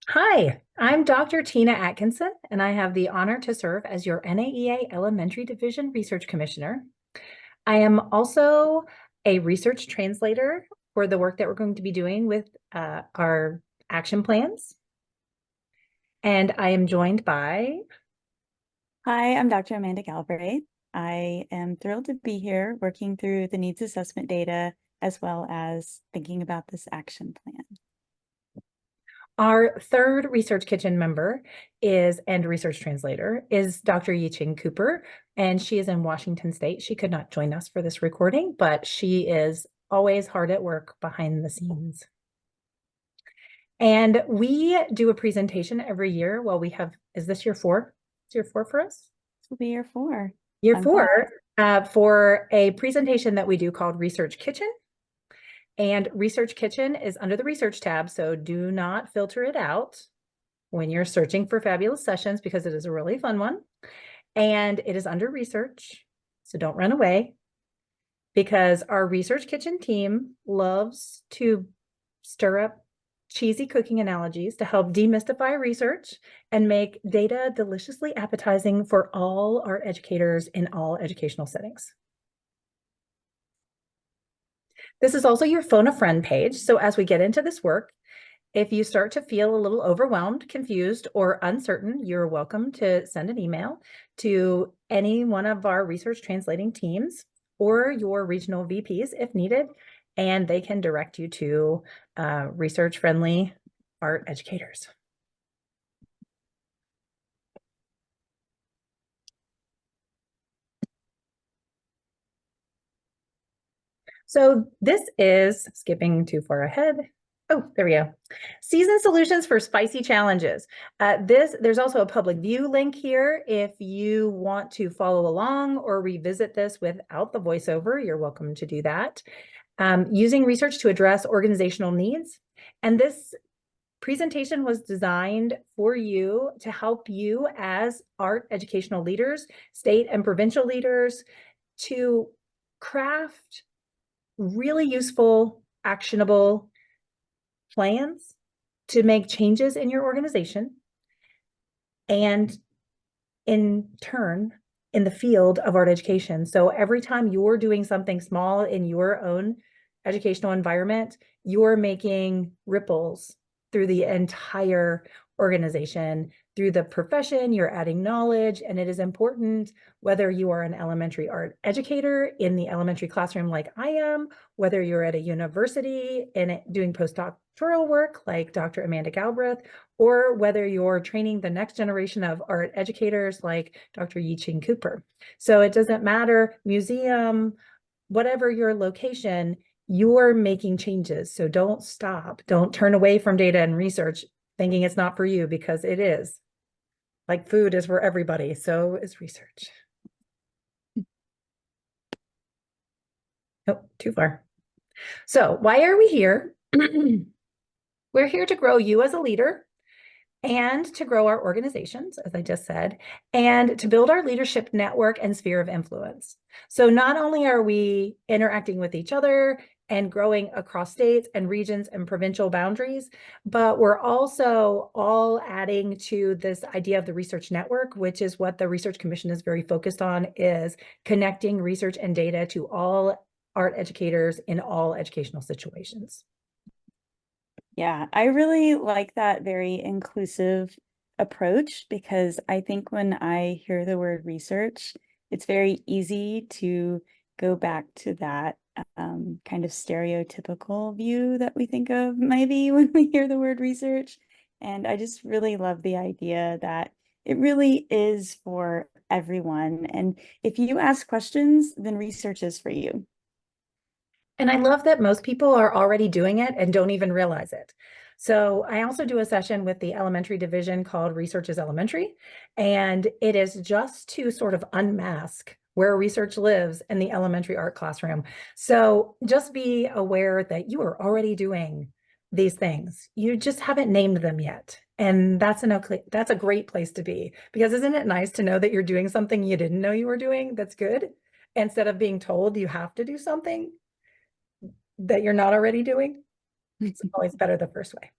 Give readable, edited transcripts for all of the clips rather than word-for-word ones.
Hi, I'm Dr. Tina Atkinson, and I have the honor to serve as your NAEA Elementary Division Research Commissioner. I am also a research translator for the work that we're going to be doing with our action plans. And I am joined by... Hi, I'm Dr. Amanda Galbraith. I am thrilled to be here working through the needs assessment data as well as thinking about this action plan. Our third research kitchen member and research translator is Dr. Yichien Cooper, and she is in Washington State. She could not join us for this recording, but she is always hard at work behind the scenes. And we do a presentation every year. Well, is this year 4? Is year 4 for us? This will be year 4. Year 4 for a presentation that we do called Research Kitchen. And Research Kitchen is under the Research tab, so do not filter it out when you're searching for fabulous sessions because it is a really fun one. And it is under Research, so don't run away because our Research Kitchen team loves to stir up cheesy cooking analogies to help demystify research and make data deliciously appetizing for all our educators in all educational settings. This is also your phone a friend page. So as we get into this work, if you start to feel a little overwhelmed, confused, or uncertain, you're welcome to send an email to any one of our research translating teams or your regional VPs if needed, and they can direct you to research-friendly art educators. So this is skipping too far ahead. Oh, there we go. Season solutions for spicy challenges. There's also a public view link here. If you want to follow along or revisit this without the voiceover, you're welcome to do that. Using research to address organizational needs. And this presentation was designed for you to help you as art educational leaders, state and provincial leaders, to craft really useful, actionable plans to make changes in your organization and in turn in the field of art education. So every time you're doing something small in your own educational environment, you're making ripples through the entire organization, through the profession, you're adding knowledge, and it is important whether you are an elementary art educator in the elementary classroom like I am, whether you're at a university and doing postdoctoral work like Dr. Amanda Galbraith, or whether you're training the next generation of art educators like Dr. Yichien Cooper. So it doesn't matter, museum, whatever your location, you're making changes. So don't stop. Don't turn away from data and research thinking it's not for you, because it is. Like food is for everybody, so is research. Nope, too far. So why are we here? We're here to grow you as a leader and to grow our organizations, as I just said, and to build our leadership network and sphere of influence. So not only are we interacting with each other and growing across states and regions and provincial boundaries, but we're also all adding to this idea of the research network, which is what the Research Commission is very focused on, is connecting research and data to all art educators in all educational situations. Yeah, I really like that very inclusive approach because I think when I hear the word research, it's very easy to go back to that kind of stereotypical view that we think of maybe when we hear the word research. And I just really love the idea that it really is for everyone. And if you ask questions, then research is for you. And I love that most people are already doing it and don't even realize it. So I also do a session with the elementary division called Research is Elementary, and it is just to sort of unmask where research lives in the elementary art classroom. So just be aware that you are already doing these things. You just haven't named them yet. And that's a great place to be, because isn't it nice to know that you're doing something you didn't know you were doing that's good, instead of being told you have to do something that you're not already doing? It's always better the first way.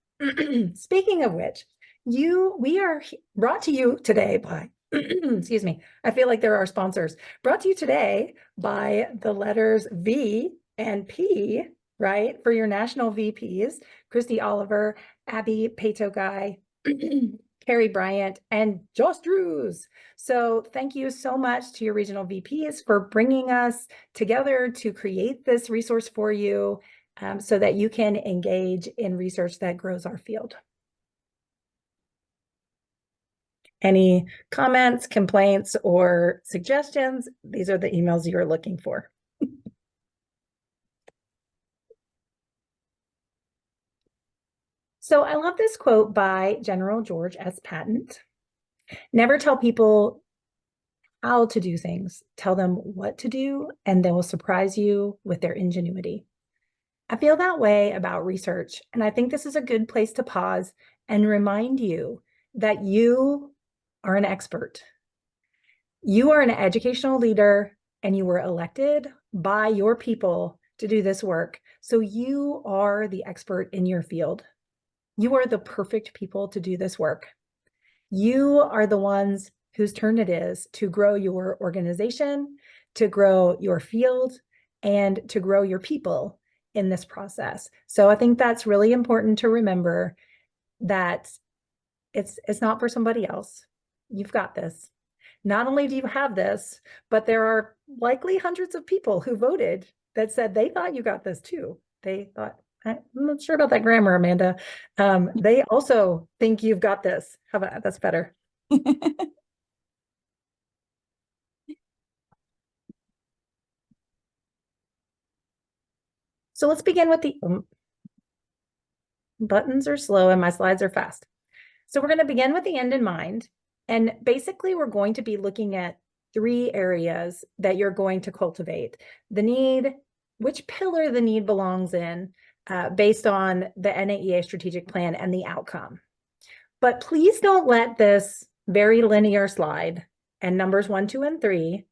Speaking of which, we are brought to you today by, excuse me, I feel like there are sponsors, brought to you today by the letters V and P, right? For your national VPs, Christy Oliver, Abby Patogai, Carrie Bryant, and Joss Drews. So thank you so much to your regional VPs for bringing us together to create this resource for you, so that you can engage in research that grows our field. Any comments, complaints, or suggestions? These are the emails you're looking for. So I love this quote by General George S. Patton. Never tell people how to do things. Tell them what to do, and they will surprise you with their ingenuity. I feel that way about research, and I think this is a good place to pause and remind you that you are an expert. You are an educational leader, and you were elected by your people to do this work. So you are the expert in your field. You are the perfect people to do this work. You are the ones whose turn it is to grow your organization, to grow your field, and to grow your people in this process. So I think that's really important to remember, that it's not for somebody else. You've got this. Not only do you have this, but there are likely hundreds of people who voted that said they thought you got this too. They thought, I'm not sure about that grammar, Amanda. They also think you've got this. How about that's better? So let's begin with the buttons are slow and my slides are fast. So we're going to begin with the end in mind. And basically, we're going to be looking at 3 areas that you're going to cultivate. The need, which pillar the need belongs in, based on the NAEA strategic plan and the outcome. But please don't let this very linear slide and numbers 1, 2, and 3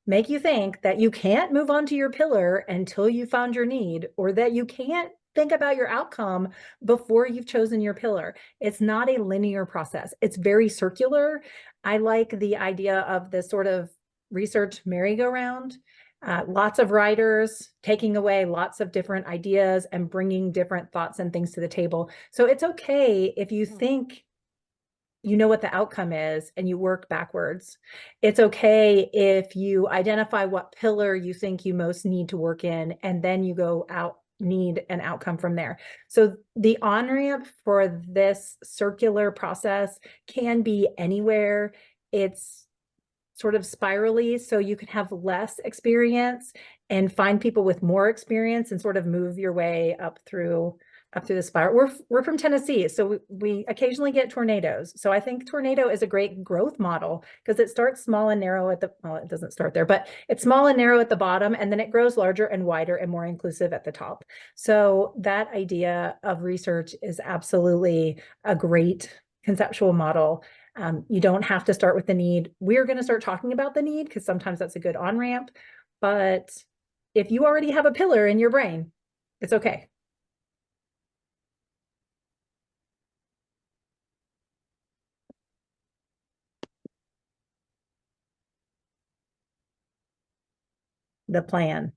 make you think that you can't move on to your pillar until you found your need, or that you can't think about your outcome before you've chosen your pillar. It's not a linear process. It's very circular. I like the idea of this sort of research merry-go-round. Lots of writers taking away lots of different ideas and bringing different thoughts and things to the table. So it's okay if you think you know what the outcome is and you work backwards. It's okay if you identify what pillar you think you most need to work in, and then you go out, need an outcome from there. So the on-ramp for this circular process can be anywhere. It's sort of spirally, so you can have less experience and find people with more experience and sort of move your way up through the spiral. We're from Tennessee, so we occasionally get tornadoes. So I think tornado is a great growth model, because it starts small and narrow at the, well, it doesn't start there, but it's small and narrow at the bottom, and then it grows larger and wider and more inclusive at the top. So that idea of research is absolutely a great conceptual model. You don't have to start with the need. We're going to start talking about the need, because sometimes that's a good on-ramp. But if you already have a pillar in your brain, it's okay. The plan.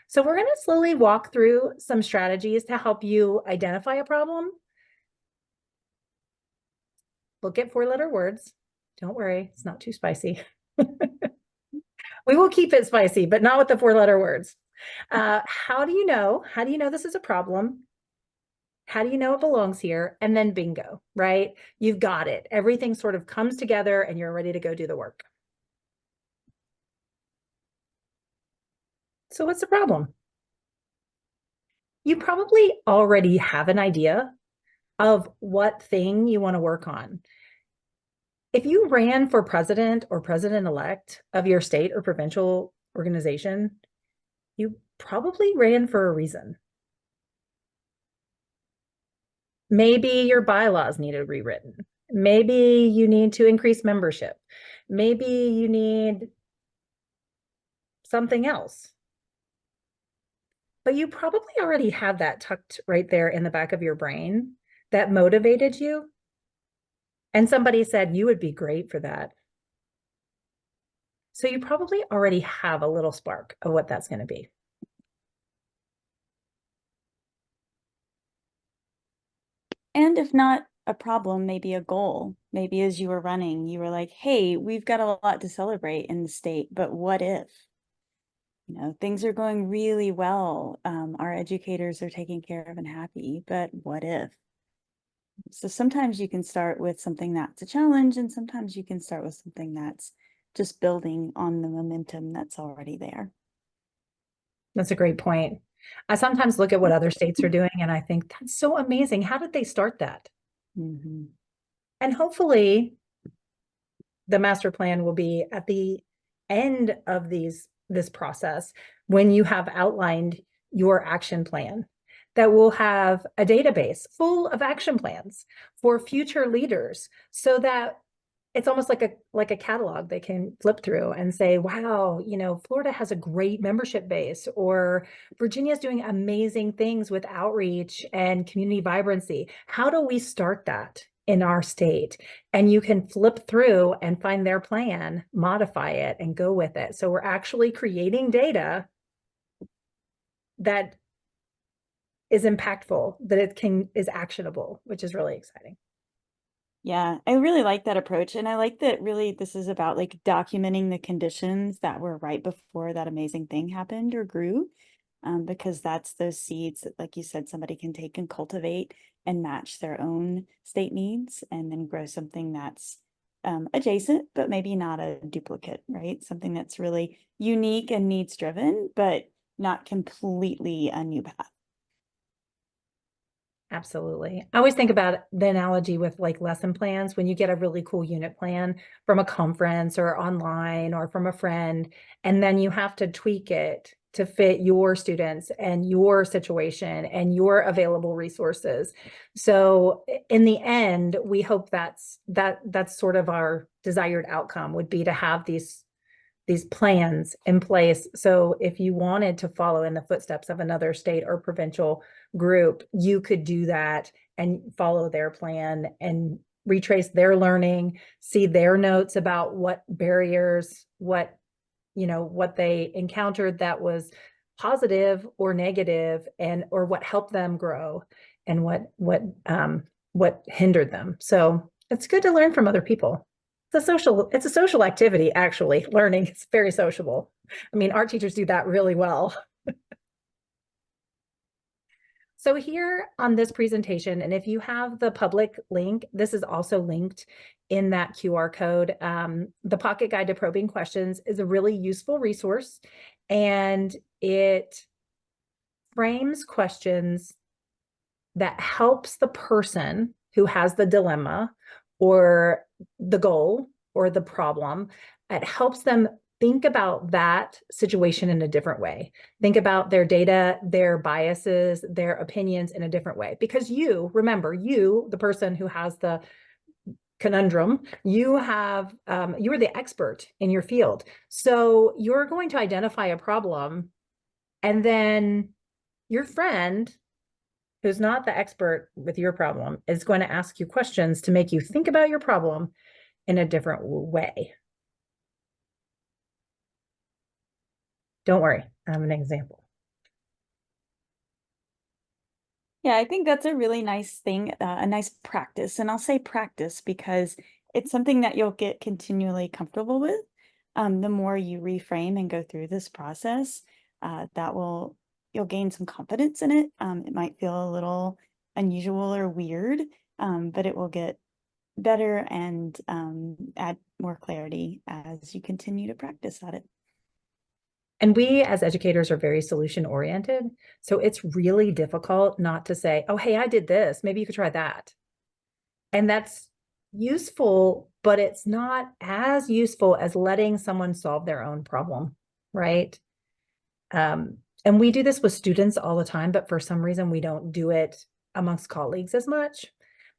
So we're going to slowly walk through some strategies to help you identify a problem. Look at 4-letter words. Don't worry, it's not too spicy. We will keep it spicy, but not with the 4-letter words. How do you know? How do you know this is a problem? How do you know it belongs here? And then bingo, right? You've got it. Everything sort of comes together and you're ready to go do the work. So what's the problem? You probably already have an idea of what thing you want to work on. If you ran for president or president-elect of your state or provincial organization, you probably ran for a reason. Maybe your bylaws needed rewritten. Maybe you need to increase membership. Maybe you need something else. but you probably already have that tucked right there in the back of your brain that motivated you. And somebody said you would be great for that. So you probably already have a little spark of what that's going to be. And if not a problem, maybe a goal. Maybe as you were running, you were like, hey, we've got a lot to celebrate in the state, but what if? You know, things are going really well. Our educators are taken care of and happy, but what if? So sometimes you can start with something that's a challenge, and sometimes you can start with something that's just building on the momentum that's already there. That's a great point. I sometimes look at what other states are doing and I think that's so amazing. How did they start that? Mm-hmm. And hopefully the master plan will be at the end of this process when you have outlined your action plan, that will have a database full of action plans for future leaders, so that it's almost like a catalog they can flip through and say, wow, you know, Florida has a great membership base, or Virginia's doing amazing things with outreach and community vibrancy. How do we start that in our state? And you can flip through and find their plan, modify it, and go with it. So we're actually creating data that is impactful, that is actionable, which is really exciting. Yeah, I really like that approach. And I like that really this is about like documenting the conditions that were right before that amazing thing happened or grew. Because that's those seeds that, like you said, somebody can take and cultivate and match their own state needs, and then grow something that's adjacent, but maybe not a duplicate, right? Something that's really unique and needs driven, but not completely a new path. Absolutely. I always think about the analogy with like lesson plans. When you get a really cool unit plan from a conference or online or from a friend, and then you have to tweak it to fit your students and your situation and your available resources. So in the end, we hope that's sort of our desired outcome, would be to have these plans in place. So if you wanted to follow in the footsteps of another state or provincial group, you could do that and follow their plan and retrace their learning, see their notes about what barriers, what they encountered that was positive or negative, and or what helped them grow, and what hindered them. So it's good to learn from other people. It's a social activity, actually. Learning, it's very sociable. I mean, art teachers do that really well. So here on this presentation, and if you have the public link, this is also linked in that QR code. The Pocket Guide to Probing Questions is a really useful resource, and it frames questions that helps the person who has the dilemma or the goal or the problem. It helps them think about that situation in a different way. Think about their data, their biases, their opinions in a different way. Because remember, the person who has the conundrum, you are the expert in your field. So you're going to identify a problem, and then your friend who's not the expert with your problem is going to ask you questions to make you think about your problem in a different way. Don't worry, I have an example. Yeah, I think that's a really nice thing, a nice practice. And I'll say practice because it's something that you'll get continually comfortable with. The more you reframe and go through this process, you'll gain some confidence in it. It might feel a little unusual or weird, but it will get better and add more clarity as you continue to practice at it. And we as educators are very solution oriented. So it's really difficult not to say, oh, hey, I did this. Maybe you could try that. And that's useful, but it's not as useful as letting someone solve their own problem, right? And we do this with students all the time, but for some reason we don't do it amongst colleagues as much.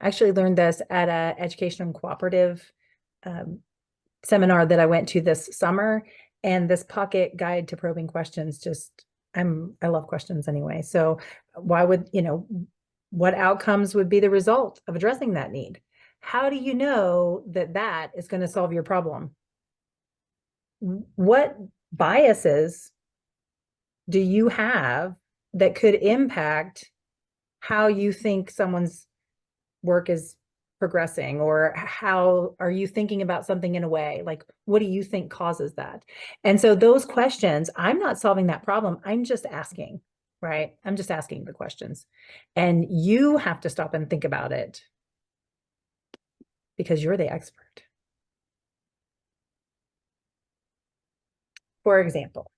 I actually learned this at an education and cooperative seminar that I went to this summer, and this Pocket Guide to Probing Questions just I love questions anyway. So why would, what outcomes would be the result of addressing that need? How do you know that that is going to solve your problem? What biases do you have that could impact how you think someone's work is progressing, or how are you thinking about something in a way, like what do you think causes that? And so those questions, I'm not solving that problem, I'm just asking, right? I'm just asking the questions, and you have to stop and think about it because you're the expert. For example,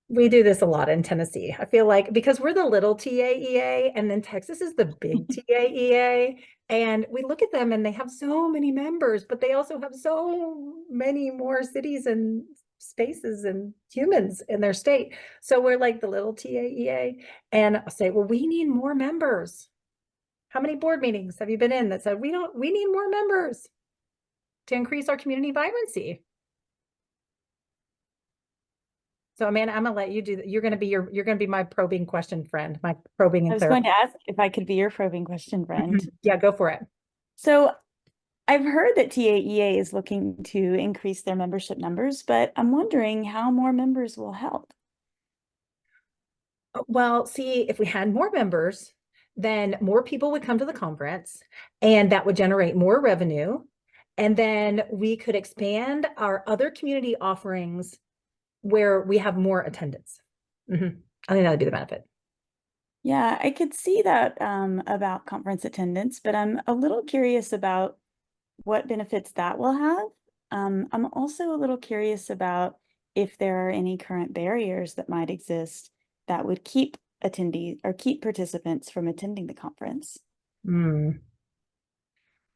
we do this a lot in Tennessee. I feel like because we're the little TAEA and then Texas is the big TAEA, and we look at them and they have so many members, but they also have so many more cities and spaces and humans in their state. So we're like the little TAEA, and I'll say, well, we need more members. How many board meetings have you been in that said we need more members to increase our community vibrancy? So Amanda, I'm gonna let you do that. You're gonna be my probing question friend, my probing I and was going to ask if I could be your probing question friend. Yeah, go for it. So I've heard that TAEA is looking to increase their membership numbers, but I'm wondering how more members will help. Well, see, if we had more members, then more people would come to the conference, and that would generate more revenue. And then we could expand our other community offerings where we have more attendance. I think that'd be the benefit. Yeah, I could see that about conference attendance, but I'm a little curious about what benefits that will have. I'm also a little curious about if there are any current barriers that might exist that would keep attendees or keep participants from attending the conference.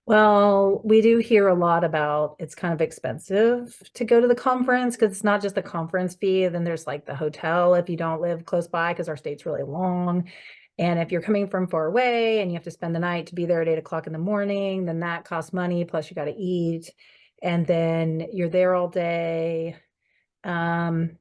Well, we do hear a lot about it's kind of expensive to go to the conference because it's not just the conference fee. Then there's like the hotel if you don't live close by because our state's really long. And if you're coming from far away and you have to spend the night to be there at 8 o'clock in the morning, then that costs money. Plus you got to eat. And then you're there all day. Mm,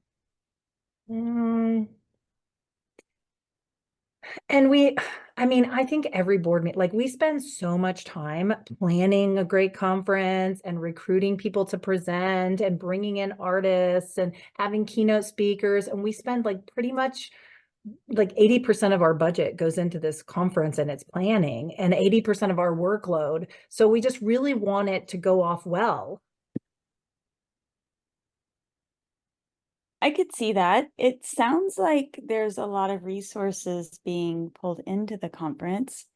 And I think every board meeting, like we spend so much time planning a great conference and recruiting people to present and bringing in artists and having keynote speakers. And we spend like pretty much like 80% of our budget goes into this conference and its planning and 80% of our workload. So we just really want it to go off well. I could see that. It sounds like there's a lot of resources being pulled into the conference.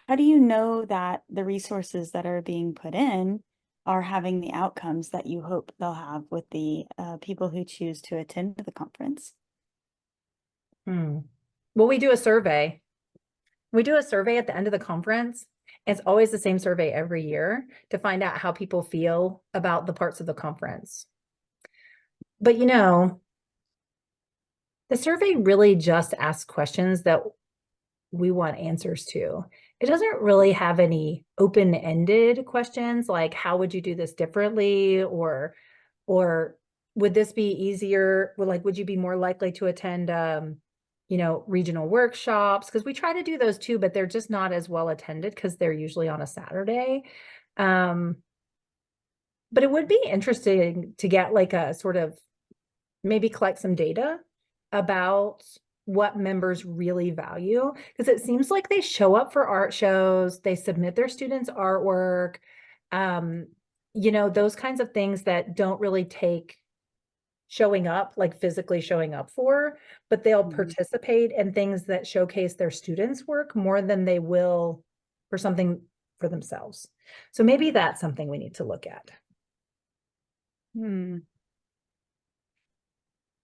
How do you know that the resources that are being put in are having the outcomes that you hope they'll have with the people who choose to attend the conference? Well, we do a survey. We do a survey at the end of the conference. It's always the same survey every year to find out how people feel about the parts of the conference. But the survey really just asks questions that we want answers to. It doesn't really have any open-ended questions like how would you do this differently, or would this be easier? Would you be more likely to attend regional workshops? Because we try to do those too, but they're just not as well attended because they're usually on a Saturday. But it would be interesting to get like a sort of maybe collect some data about what members really value, because it seems like they show up for art shows, they submit their students' artwork, those kinds of things that don't really take showing up, like physically showing up for, but they'll participate in things that showcase their students' work more than they will for something for themselves. So maybe that's something we need to look at.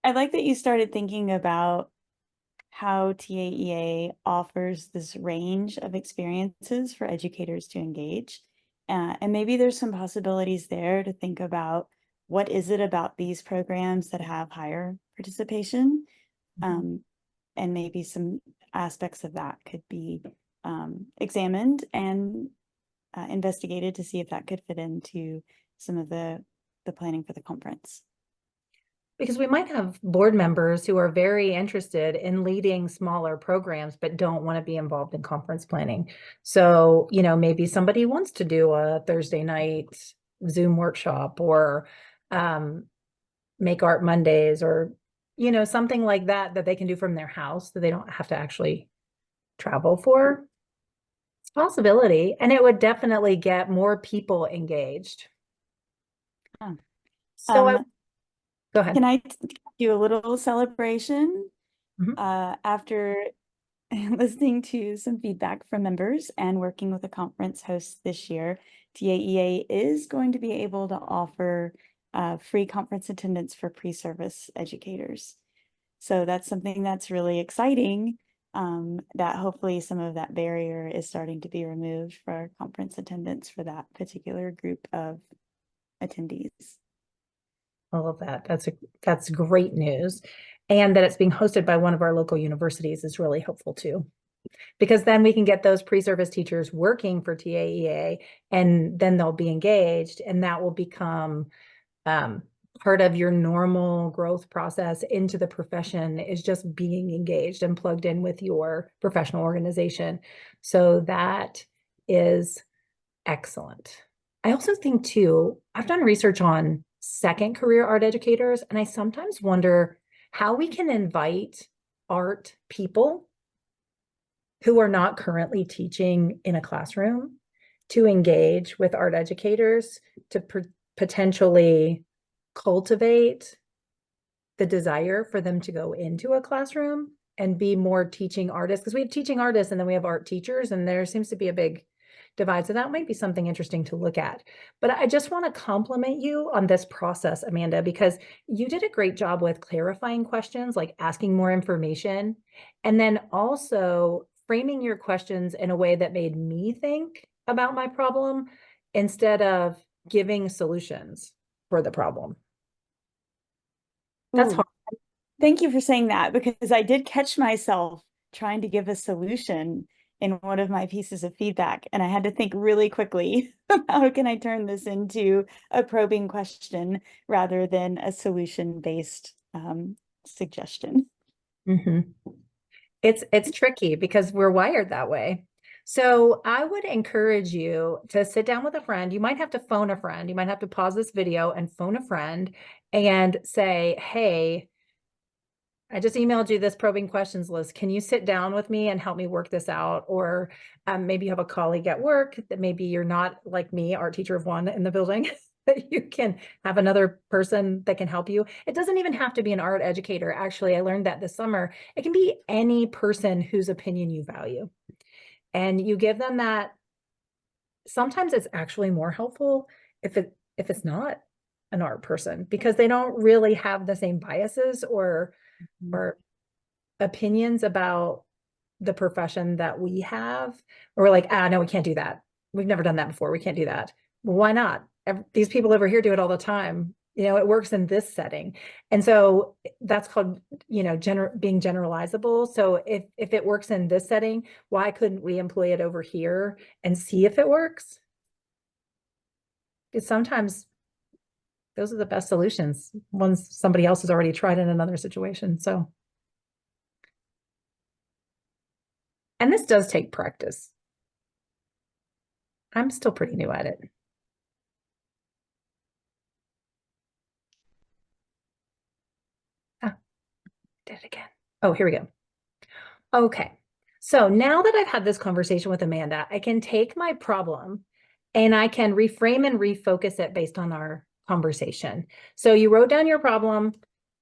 I like that you started thinking about how TAEA offers this range of experiences for educators to engage. And maybe there's some possibilities there to think about what is it about these programs that have higher participation? And maybe some aspects of that could be examined and investigated to see if that could fit into some of the planning for the conference. Because we might have board members who are very interested in leading smaller programs, but don't want to be involved in conference planning. So, maybe somebody wants to do a Thursday night Zoom workshop or make art Mondays or, something like that they can do from their house that they don't have to actually travel for. It's a possibility. And it would definitely get more people engaged. Huh. So go ahead. Can I do a little celebration? Mhm. After listening to some feedback from members and working with a conference host this year, TAEA is going to be able to offer free conference attendance for pre-service educators. So that's something that's really exciting, that hopefully some of that barrier is starting to be removed for conference attendance for that particular group of attendees. All of that. That's great news. And that it's being hosted by one of our local universities is really helpful too. Because then we can get those pre-service teachers working for TAEA and then they'll be engaged and that will become part of your normal growth process into the profession is just being engaged and plugged in with your professional organization. So that is excellent. I also think too, I've done research on second career art educators, and I sometimes wonder how we can invite art people who are not currently teaching in a classroom to engage with art educators to potentially cultivate the desire for them to go into a classroom and be more teaching artists, because we have teaching artists and then we have art teachers, and there seems to be a big divide. So that might be something interesting to look at. But I just want to compliment you on this process, Amanda, because you did a great job with clarifying questions, like asking more information, and then also framing your questions in a way that made me think about my problem instead of giving solutions for the problem. That's hard. Ooh, thank you for saying that, because I did catch myself trying to give a solution in one of my pieces of feedback, and I had to think really quickly, how can I turn this into a probing question rather than a solution-based suggestion? Mhm. It's tricky because we're wired that way. So I would encourage you to sit down with a friend. You might have to phone a friend. You might have to pause this video and phone a friend and say, hey, I just emailed you this probing questions list. Can you sit down with me and help me work this out? Or maybe you have a colleague at work that maybe you're not like me, art teacher of one in the building, that you can have another person that can help you. It doesn't even have to be an art educator. Actually, I learned that this summer. It can be any person whose opinion you value. And you give them that. Sometimes it's actually more helpful if it's not an art person, because they don't really have the same biases or opinions about the profession that we have, or we're like, no, we can't do that. We've never done that before. We can't do that. Well, why not? These people over here do it all the time. It works in this setting. And so that's called, being generalizable. So if it works in this setting, why couldn't we employ it over here and see if it works? Because sometimes those are the best solutions once somebody else has already tried in another situation. So, and this does take practice. I'm still pretty new at it. Did it again. Oh, here we go. Okay. So now that I've had this conversation with Amanda, I can take my problem and I can reframe and refocus it based on our conversation. So you wrote down your problem,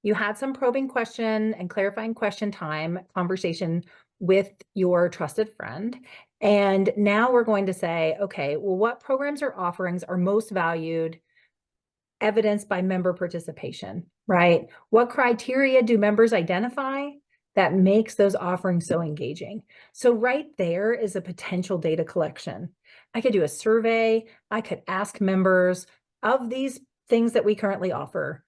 you had some probing question and clarifying question time conversation with your trusted friend. And now we're going to say, okay, well, what programs or offerings are most valued, evidenced by member participation, right? What criteria do members identify that makes those offerings so engaging? So right there is a potential data collection. I could do a survey. I could ask members of these things that we currently offer,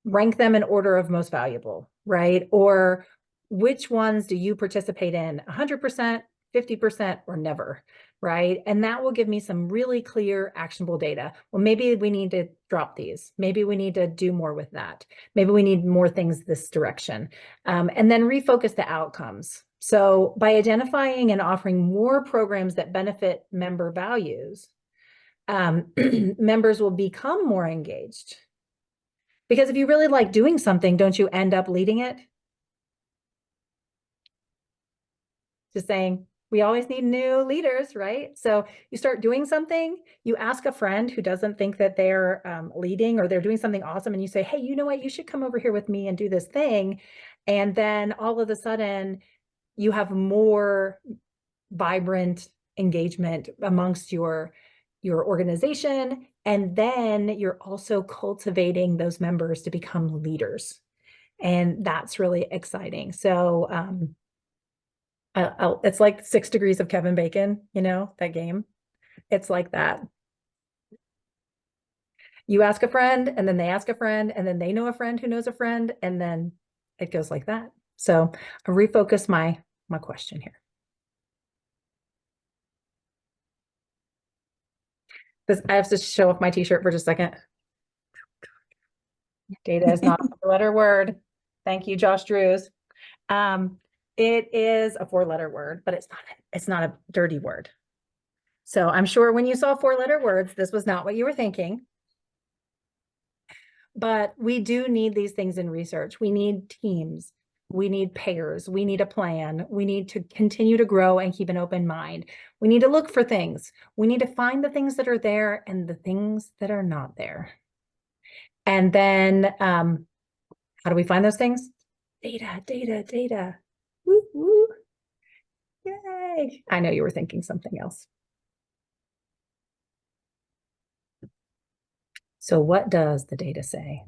rank them in order of most valuable, right? Or which ones do you participate in 100%, 50% or never, right? And that will give me some really clear, actionable data. Well, maybe we need to drop these. Maybe we need to do more with that. Maybe we need more things this direction. And then refocus the outcomes. So by identifying and offering more programs that benefit member values, members will become more engaged. Because if you really like doing something, don't you end up leading it? Just saying, we always need new leaders, right? So you start doing something, you ask a friend who doesn't think that they're leading or they're doing something awesome, and you say, hey, you know what, you should come over here with me and do this thing. And then all of a sudden you have more vibrant engagement amongst your organization. And then you're also cultivating those members to become leaders. And that's really exciting. So it's like 6 Degrees of Kevin Bacon, you know, that game. It's like that. You ask a friend, and then they ask a friend, and then they know a friend who knows a friend, and then it goes like that. So I refocus my question here. I have to show off my t-shirt for just a second. Data is not a four-letter word. Thank you, Josh Drews. It is a 4-letter word, but it's not a dirty word. So I'm sure when you saw 4-letter words, this was not what you were thinking. But we do need these things in research. We need teams. We need pairs. We need a plan. We need to continue to grow and keep an open mind. We need to look for things. We need to find the things that are there and the things that are not there. And then how do we find those things? Data, data, data. Woo, woo. Yay. I know you were thinking something else. So what does the data say?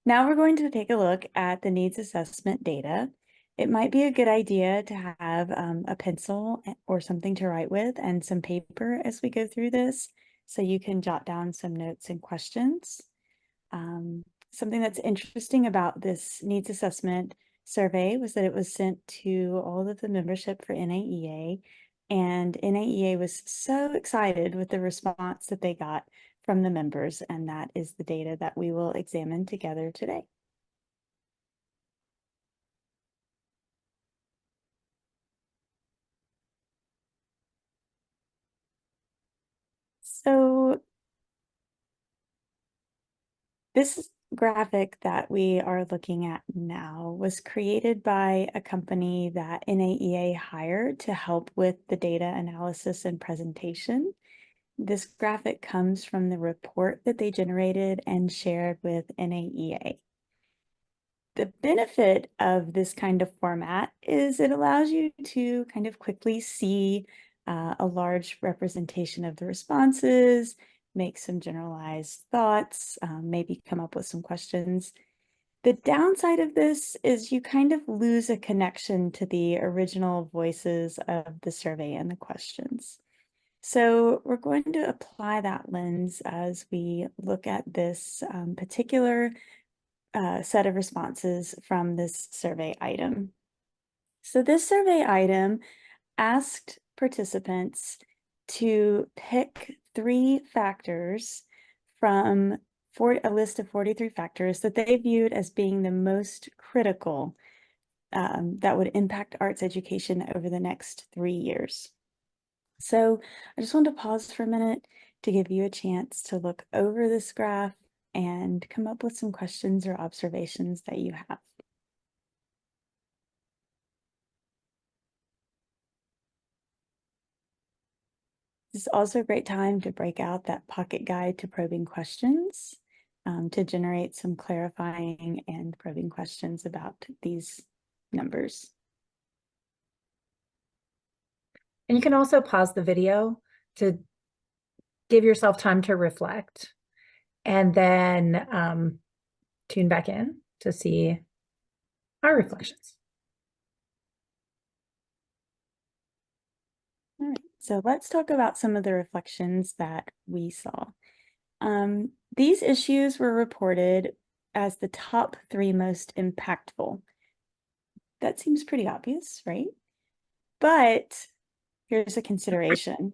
Now we're going to take a look at the needs assessment data. It might be a good idea to have a pencil or something to write with and some paper as we go through this, so you can jot down some notes and questions. Something that's interesting about this needs assessment survey was that it was sent to all of the membership for NAEA, and NAEA was so excited with the response that they got from the members, and that is the data that we will examine together today. So this graphic that we are looking at now was created by a company that NAEA hired to help with the data analysis and presentation. This graphic comes from the report that they generated and shared with NAEA. The benefit of this kind of format is it allows you to kind of quickly see a large representation of the responses, make some generalized thoughts, maybe come up with some questions. The downside of this is you kind of lose a connection to the original voices of the survey and the questions. So we're going to apply that lens as we look at this particular set of responses from this survey item. So this survey item asked participants to pick 3 factors from a list of 43 factors that they viewed as being the most critical that would impact arts education over the next 3 years. So I just want to pause for a minute to give you a chance to look over this graph and come up with some questions or observations that you have. This is also a great time to break out that pocket guide to probing questions to generate some clarifying and probing questions about these numbers. And you can also pause the video to give yourself time to reflect, and then tune back in to see our reflections. All right, so let's talk about some of the reflections that we saw. These issues were reported as the top 3 most impactful. That seems pretty obvious, right? But here's a consideration.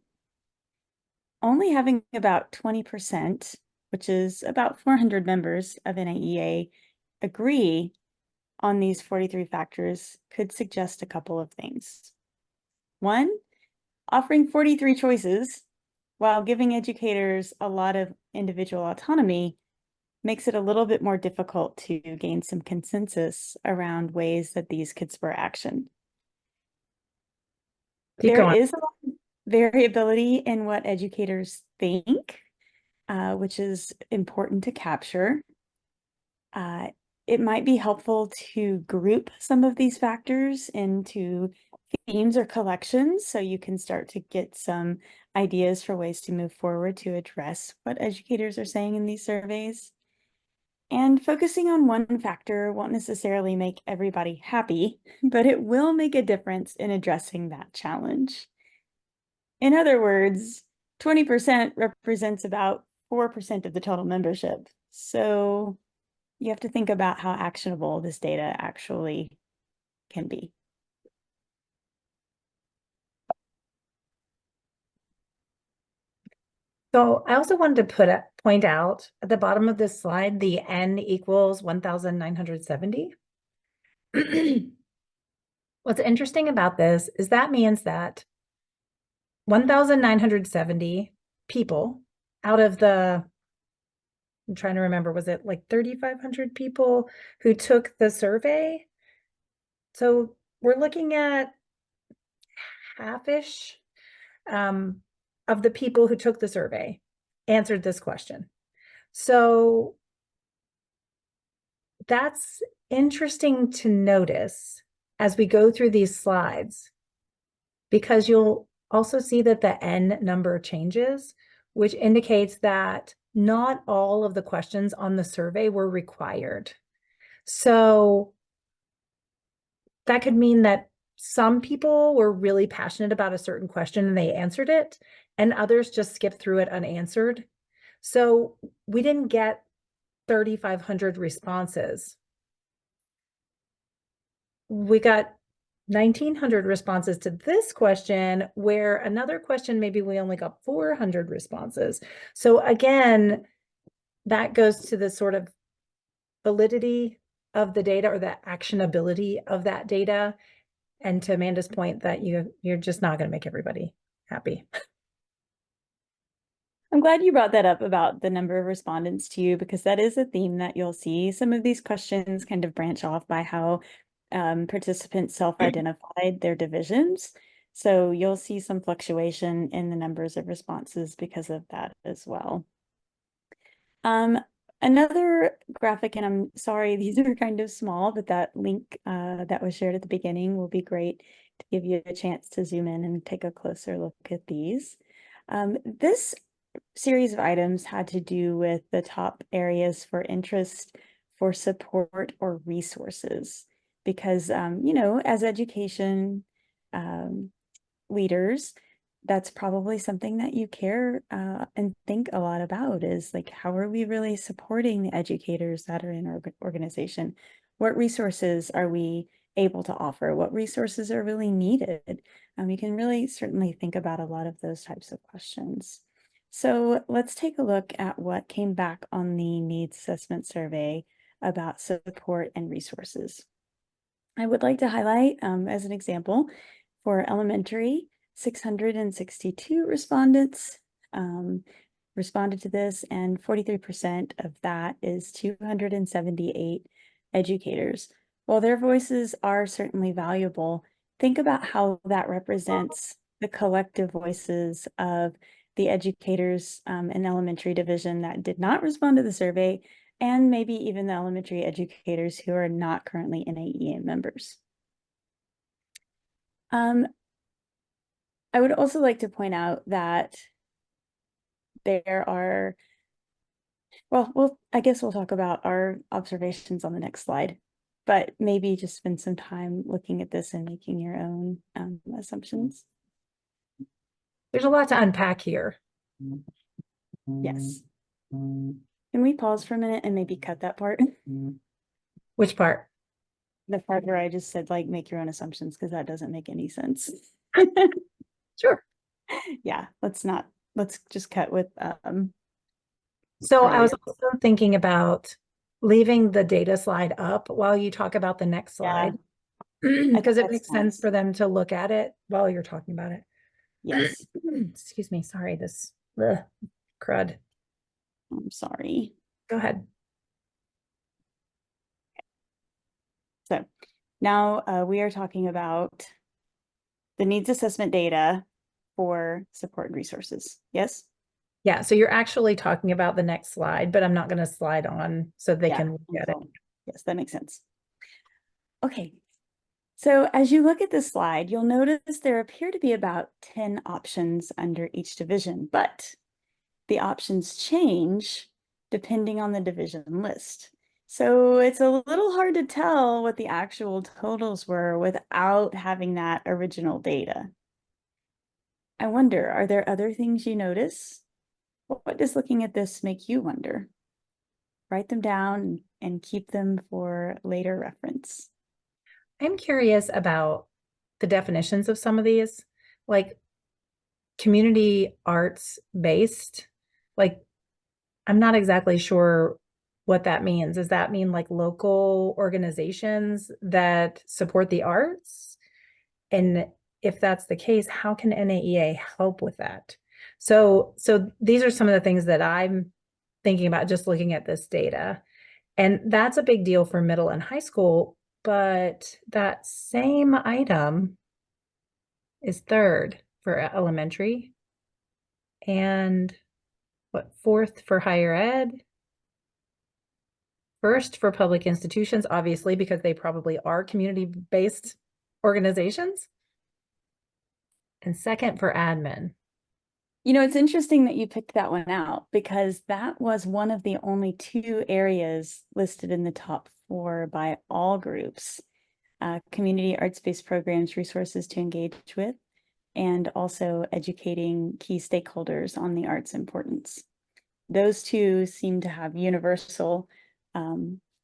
Only having about 20%, which is about 400 members of NAEA, agree on these 43 factors could suggest a couple of things. One, offering 43 choices while giving educators a lot of individual autonomy makes it a little bit more difficult to gain some consensus around ways that these could spur action. There is a lot of variability in what educators think, which is important to capture. It might be helpful to group some of these factors into themes or collections so you can start to get some ideas for ways to move forward to address what educators are saying in these surveys. And focusing on one factor won't necessarily make everybody happy, but it will make a difference in addressing that challenge. In other words, 20% represents about 4% of the total membership. So you have to think about how actionable this data actually can be. So I also wanted to point out at the bottom of this slide, the N equals 1,970. What's interesting about this is that means that 1,970 people out of the, I'm trying to remember, was it like 3,500 people who took the survey? So we're looking at half-ish of the people who took the survey answered this question. So that's interesting to notice as we go through these slides, because you'll also see that the N number changes, which indicates that not all of the questions on the survey were required. So that could mean that some people were really passionate about a certain question and they answered it, and others just skipped through it unanswered. So we didn't get 3,500 responses. We got 1,900 responses to this question, where another question, maybe we only got 400 responses. So again, that goes to the sort of validity of the data or the actionability of that data. And to Amanda's point that you're just not going to make everybody happy. I'm glad you brought that up about the number of respondents to you, because that is a theme that you'll see. Some of these questions kind of branch off by how participants self-identified their divisions. So you'll see some fluctuation in the numbers of responses because of that as well. Another graphic, and I'm sorry, these are kind of small, but that link that was shared at the beginning will be great to give you a chance to zoom in and take a closer look at these. This series of items had to do with the top areas for interest, for support, or resources. Because, you know, as education leaders, that's probably something that you care and think a lot about, is like, how are we really supporting the educators that are in our organization? What resources are we able to offer? What resources are really needed? You can really certainly think about a lot of those types of questions. So let's take a look at what came back on the needs assessment survey about support and resources. I would like to highlight, as an example, for elementary, 662 respondents responded to this, and 43% of that is 278 educators. While their voices are certainly valuable, think about how that represents the collective voices of the educators in elementary division that did not respond to the survey, and maybe even the elementary educators who are not currently NAEA members. I would also like to point out that there are, well, I guess we'll talk about our observations on the next slide, but maybe just spend some time looking at this and making your own assumptions. There's a lot to unpack here. Yes. Can we pause for a minute and maybe cut that part? Which part? The part where I just said, like, make your own assumptions, because that doesn't make any sense. Sure. Yeah, let's just cut with So I was earlier. also thinking about leaving the data slide up while you talk about the next Yeah, slide. I think Because it that's makes sense nice. for them to look at it while you're talking about it. Yes, Excuse me, sorry, this crud. I'm sorry. Go ahead. So now we are talking about the needs assessment data for support and resources. Yes? Yeah, so you're actually talking about the next slide, but I'm not going to slide on so they Yeah, can look at it. yes, that makes sense. Okay, so as you look at this slide, you'll notice there appear to be about 10 options under each division, but the options change depending on the division list. So it's a little hard to tell what the actual totals were without having that original data. I wonder, are there other things you notice? What does looking at this make you wonder? Write them down and keep them for later reference. I'm curious about the definitions of some of these, like community arts based. Like, I'm not exactly sure what that means. Does that mean like local organizations that support the arts? And if that's the case, how can NAEA help with that? So these are some of the things that I'm thinking about just looking at this data. And that's a big deal for middle and high school, but that same item is third for elementary and what, fourth for higher ed, first for public institutions, obviously, because they probably are community-based organizations, and second for admin. You know, it's interesting that you picked that one out because that was one of the only 2 areas listed in the top 4 by all groups. Community arts-based programs, resources to engage with, and also educating key stakeholders on the arts' importance. Those 2 seem to have universal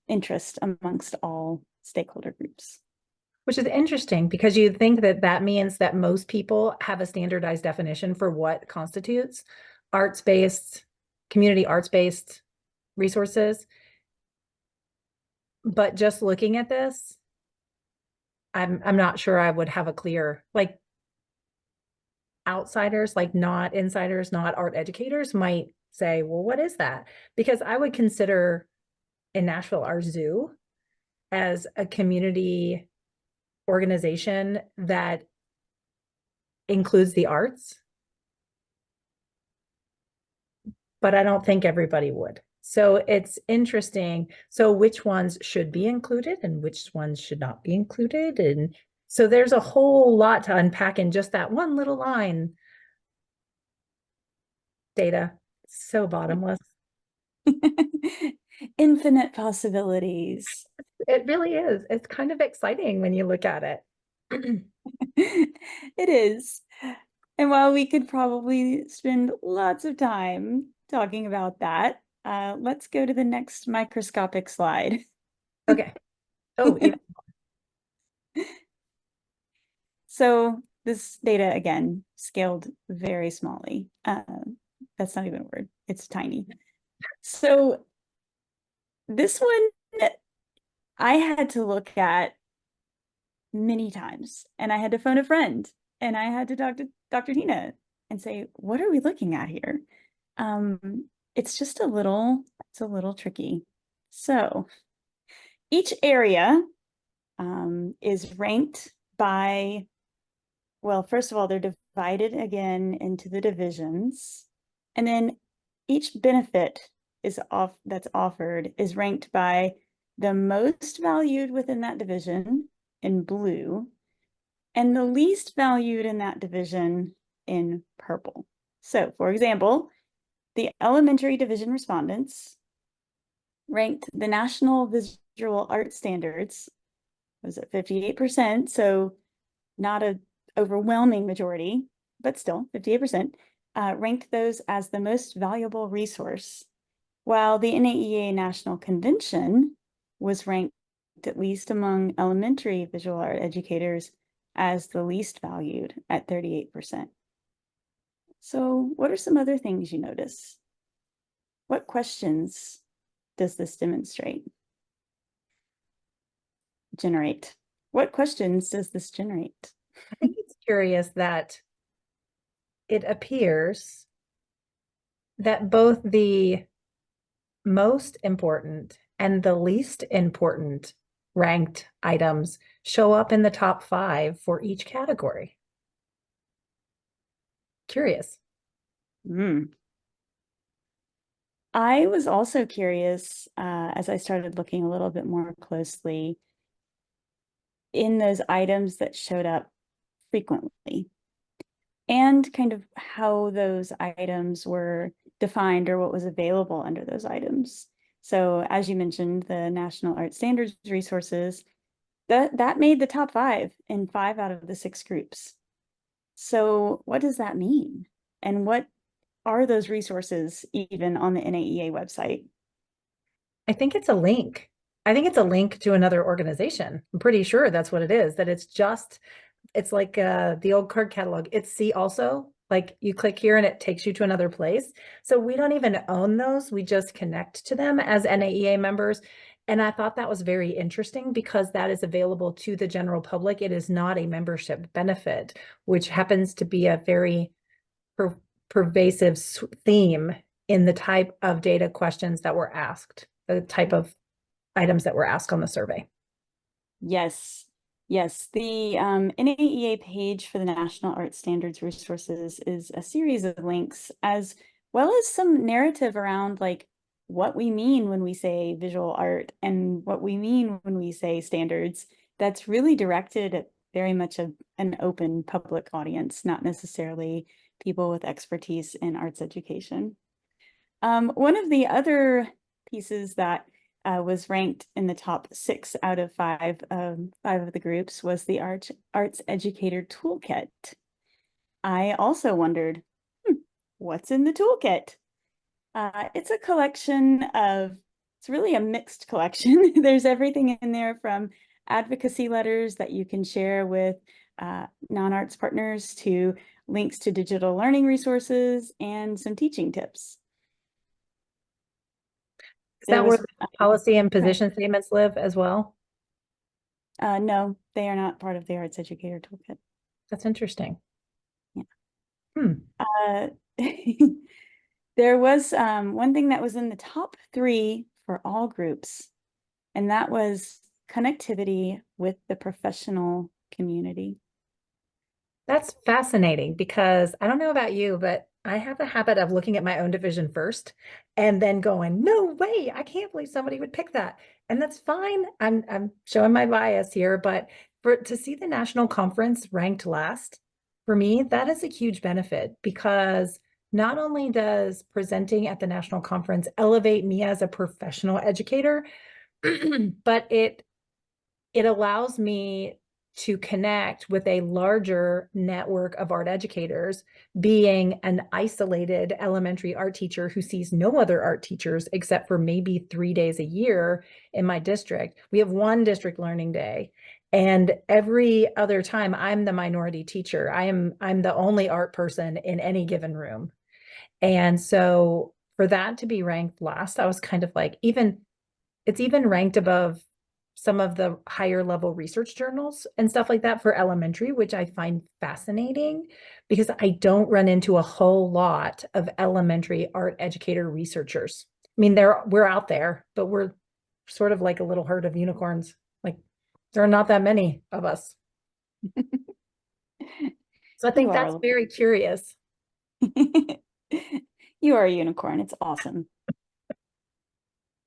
interest amongst all stakeholder groups. Which is interesting because you think that that means that most people have a standardized definition for what constitutes arts-based, community arts-based resources. But just looking at this, I'm not sure I would have a clear, like outsiders, like not insiders, not art educators might say, well, what is that? Because I would consider in Nashville our zoo as a community organization that includes the arts, but I don't think everybody would. So it's interesting. So which ones should be included and which ones should not be included? And so there's a whole lot to unpack in just that one little line. Data, so bottomless. Infinite possibilities. It really is. It's kind of exciting when you look at it. It is. And while we could probably spend lots of time talking about that, let's go to the next microscopic slide. Okay. Oh, even So this data, again, scaled very smallly. That's not even a word. It's tiny. So this one I had to look at many times, and I had to phone a friend, and I had to talk to Dr. Tina and say, what are we looking at here? It's just it's a little tricky. So each area is ranked by, well, first of all, they're divided again into the divisions, and then each benefit that's offered is ranked by the most valued within that division in blue and the least valued in that division in purple. So, for example, the elementary division respondents ranked the National Visual Art Standards was at 58%, so not an overwhelming majority, but still 58%, ranked those as the most valuable resource, while the NAEA National Convention was ranked, at least among elementary visual art educators, as the least valued at 38%. So what are some other things you notice? What questions does this generate? What questions does this generate? I think it's curious that it appears that both the most important and the least important ranked items show up in the top 5 for each category. Curious. I was also curious as I started looking a little bit more closely in those items that showed up frequently and kind of how those items were defined or what was available under those items. So as you mentioned, the National Art Standards resources, that made the top 5 in 5 out of the 6 groups. So what does that mean? And what are those resources even on the NAEA website? I think it's a link. I think it's a link to another organization. I'm pretty sure that's what it is, that it's like the old card catalog. It's see also, like you click here and it takes you to another place. So we don't even own those. We just connect to them as NAEA members. And I thought that was very interesting because that is available to the general public. It is not a membership benefit, which happens to be a very pervasive theme in the type of data questions that were asked, the type of items that were asked on the survey. Yes, yes. The NAEA page for the National Art Standards resources is a series of links as well as some narrative around like what we mean when we say visual art and what we mean when we say standards. That's really directed at very much an open public audience, not necessarily people with expertise in arts education. One of the other pieces that was ranked in the top 6 out of 5 of the groups was the Arts Educator Toolkit. I also wondered, what's in the toolkit? It's a collection of, it's really a mixed collection. There's everything in there from advocacy letters that you can share with non-arts partners to links to digital learning resources and some teaching tips. Is that where the policy and position statements live as well? No, they are not part of the Arts Educator Toolkit. That's interesting. Yeah. There was one thing that was in the top 3 for all groups, and that was connectivity with the professional community. That's fascinating because I don't know about you, but I have a habit of looking at my own division first and then going, no way, I can't believe somebody would pick that. And that's fine. I'm showing my bias here, but to see the national conference ranked last, for me, that is a huge benefit because not only does presenting at the national conference elevate me as a professional educator, but it allows me to connect with a larger network of art educators, being an isolated elementary art teacher who sees no other art teachers except for maybe 3 days a year in my district. We have one district learning day, and every other time I'm the minority teacher. I'm the only art person in any given room. And so for that to be ranked last, I was kind of like, it's even ranked above some of the higher level research journals and stuff like that for elementary, which I find fascinating because I don't run into a whole lot of elementary art educator researchers. I mean, we're out there, but we're sort of like a little herd of unicorns. Like there are not that many of us. So I think that's very curious. You are a unicorn. It's awesome.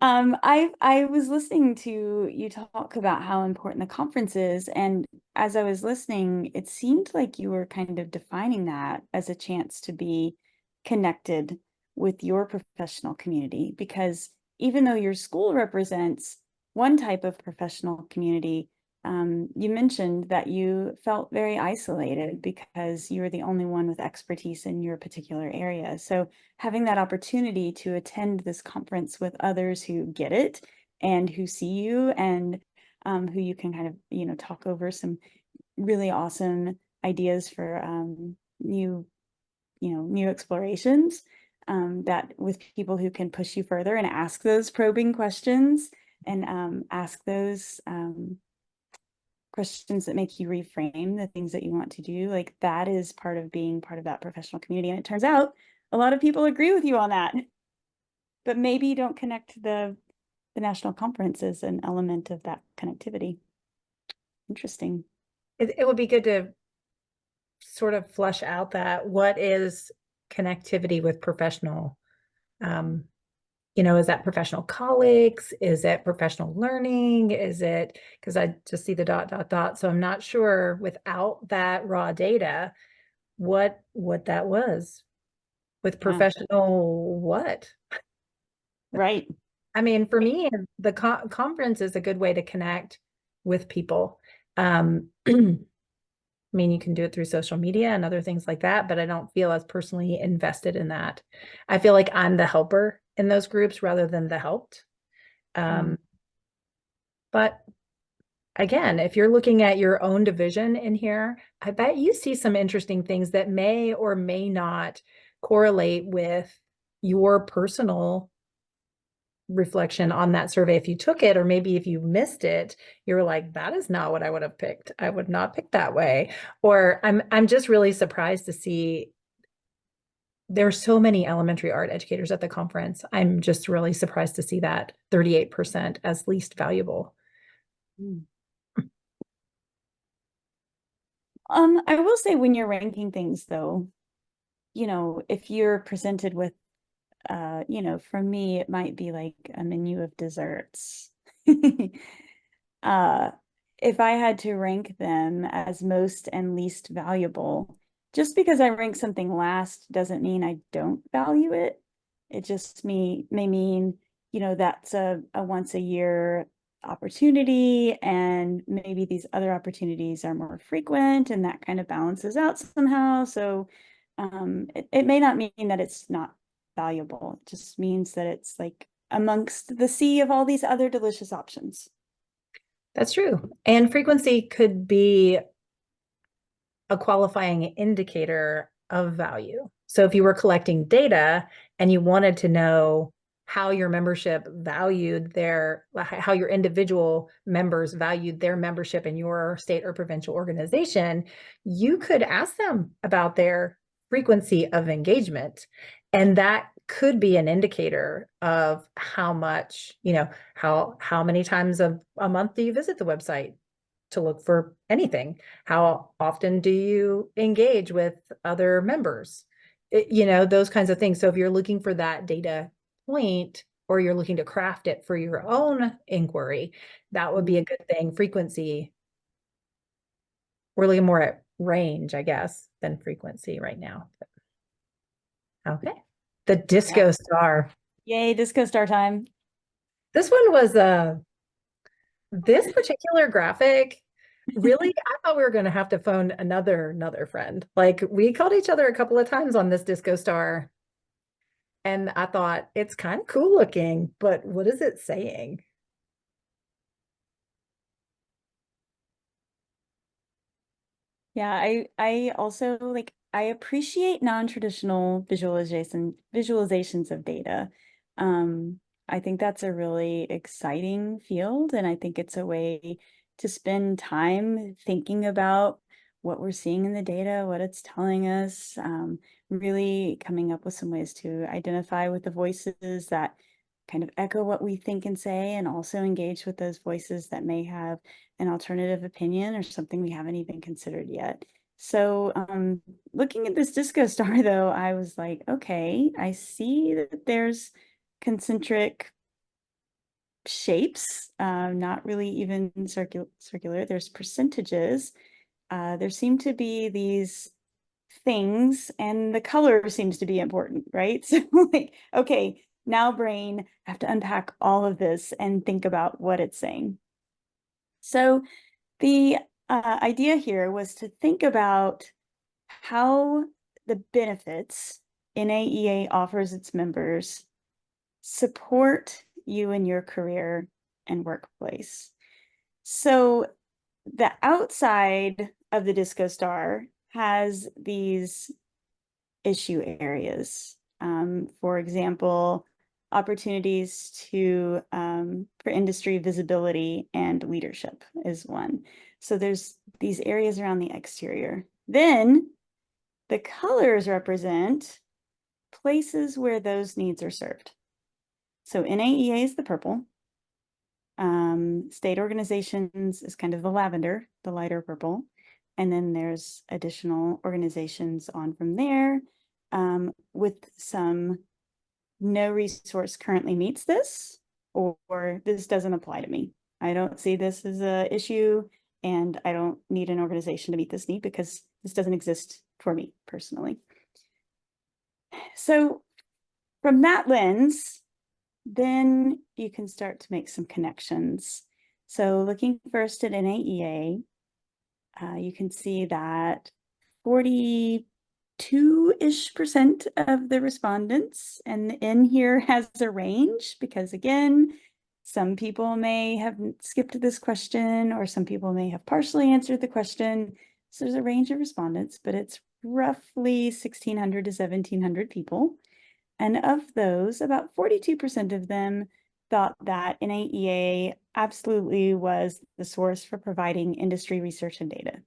I was listening to you talk about how important the conference is, and as I was listening, it seemed like you were kind of defining that as a chance to be connected with your professional community, because even though your school represents one type of professional community, you mentioned that you felt very isolated because you were the only one with expertise in your particular area. So having that opportunity to attend this conference with others who get it and who see you and who you can kind of, talk over some really awesome ideas for new explorations, that with people who can push you further and ask those probing questions and ask those questions that make you reframe the things that you want to do. Like, that is part of being part of that professional community. And it turns out a lot of people agree with you on that, but maybe don't connect the national conference as an element of that connectivity. Interesting. It would be good to sort of flesh out that what is connectivity with professional, is that professional colleagues? Is it professional learning? Is it, because I just see the ... So I'm not sure without that raw data, what that was with professional what? Right. I mean, for me, the conference is a good way to connect with people. I mean, you can do it through social media and other things like that, but I don't feel as personally invested in that. I feel like I'm the helper in those groups rather than the helped. But again, if you're looking at your own division in here, I bet you see some interesting things that may or may not correlate with your personal reflection on that survey if you took it, or maybe if you missed it, you're like, that is not what I would have picked. I would not pick that way. Or I'm just really surprised to see there's so many elementary art educators at the conference. I'm just really surprised to see that 38% as least valuable. I will say, when you're ranking things though, if you're presented with for me, it might be like a menu of desserts. If I had to rank them as most and least valuable, just because I rank something last doesn't mean I don't value it. It just may mean, that's a once a year opportunity, and maybe these other opportunities are more frequent, and that kind of balances out somehow. So it may not mean that it's not valuable. It just means that it's like amongst the sea of all these other delicious options. That's true. And frequency could be a qualifying indicator of value. So if you were collecting data and you wanted to know how your membership valued how your individual members valued their membership in your state or provincial organization, you could ask them about their frequency of engagement. And that could be an indicator of how much, how many times a month do you visit the website to look for anything? How often do you engage with other members? Those kinds of things. So if you're looking for that data point, or you're looking to craft it for your own inquiry, that would be a good thing. Frequency, we're looking more at range, I guess, than frequency right now. Okay. The disco star. Yay, disco star time. This one was this particular graphic, really, I thought we were going to have to phone another friend. Like, we called each other a couple of times on this disco star, and I thought, it's kind of cool looking, but what is it saying? Yeah, I also I appreciate non-traditional visualizations of data. I think that's a really exciting field, and I think it's a way to spend time thinking about what we're seeing in the data, what it's telling us, really coming up with some ways to identify with the voices that kind of echo what we think and say, and also engage with those voices that may have an alternative opinion or something we haven't even considered yet. So looking at this disco star though, I was like, okay, I see that there's concentric shapes, not really even circular. There's percentages. There seem to be these things, and the color seems to be important, right? So like, okay, now brain, I have to unpack all of this and think about what it's saying. So the idea here was to think about how the benefits NAEA offers its members support you in your career and workplace. So the outside of the Disco Star has these issue areas. For example, opportunities to for industry visibility and leadership is one. So there's these areas around the exterior. Then the colors represent places where those needs are served. So NAEA is the purple. State organizations is kind of the lavender, the lighter purple. And then there's additional organizations on from there with some no resource currently meets this, or this doesn't apply to me. I don't see this as an issue, and I don't need an organization to meet this need because this doesn't exist for me personally. So from that lens, then you can start to make some connections. So looking first at NAEA, you can see that 42-ish% of the respondents, and the N here has a range because again, some people may have skipped this question or some people may have partially answered the question. So there's a range of respondents, but it's roughly 1,600 to 1,700 people. And of those, about 42% of them thought that NAEA absolutely was the source for providing industry research and data.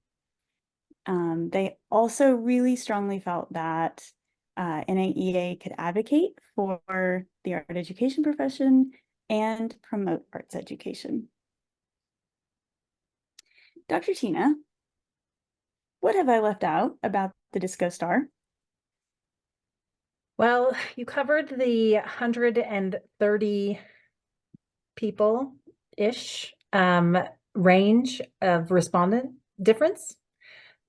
They also really strongly felt that NAEA could advocate for the art education profession and promote arts education. Dr. Tina, what have I left out about the Disco Star? Well, you covered the 130 people-ish range of respondent difference.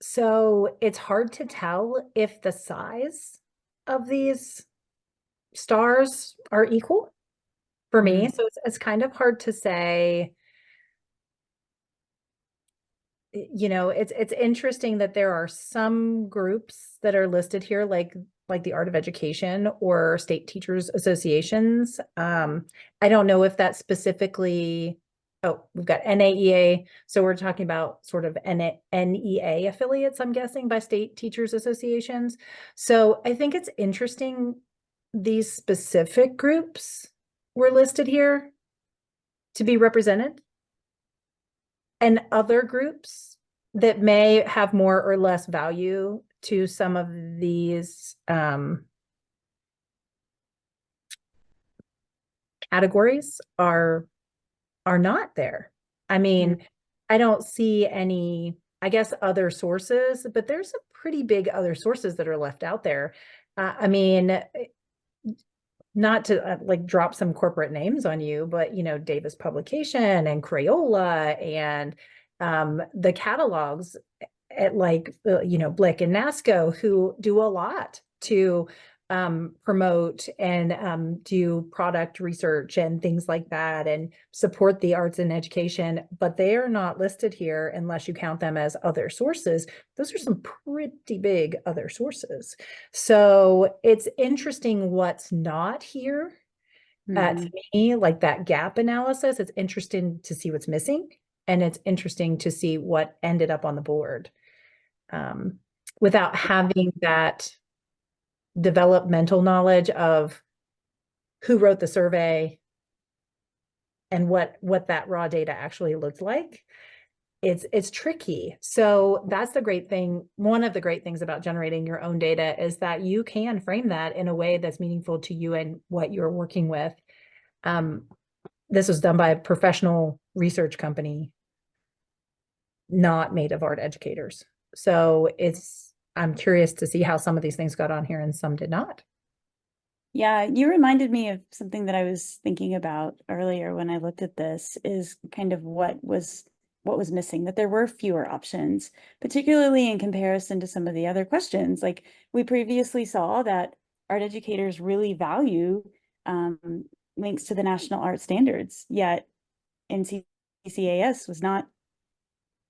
So it's hard to tell if the size of these stars are equal for me. So it's kind of hard to say. You know, it's interesting that there are some groups that are listed here, like the Art of Education or state teachers associations. I don't know if that's specifically, oh, we've got NAEA. So we're talking about sort of NEA affiliates, I'm guessing, by state teachers associations. So I think it's interesting these specific groups were listed here to be represented, and other groups that may have more or less value to some of these categories are not there. I mean, I don't see any, I guess, other sources, but there's some pretty big other sources that are left out there. I mean, not to like drop some corporate names on you, but you know, Davis Publication and Crayola and the catalogs at like you know, Blick and NASCO, who do a lot to promote and do product research and things like that and support the arts and education, but they are not listed here unless you count them as other sources. Those are some pretty big other sources. So it's interesting what's not here. To me, like that gap analysis, it's interesting to see what's missing, and it's interesting to see what ended up on the board without having that developmental knowledge of who wrote the survey and what that raw data actually looked like. It's tricky. So that's the great thing. One of the great things about generating your own data is that you can frame that in a way that's meaningful to you and what you're working with. This was done by a professional research company, not made of art educators. So I'm curious to see how some of these things got on here and some did not. Yeah, you reminded me of something that I was thinking about earlier when I looked at this, is kind of what was missing, that there were fewer options, particularly in comparison to some of the other questions. Like we previously saw that art educators really value links to the national art standards, yet NCCAS was not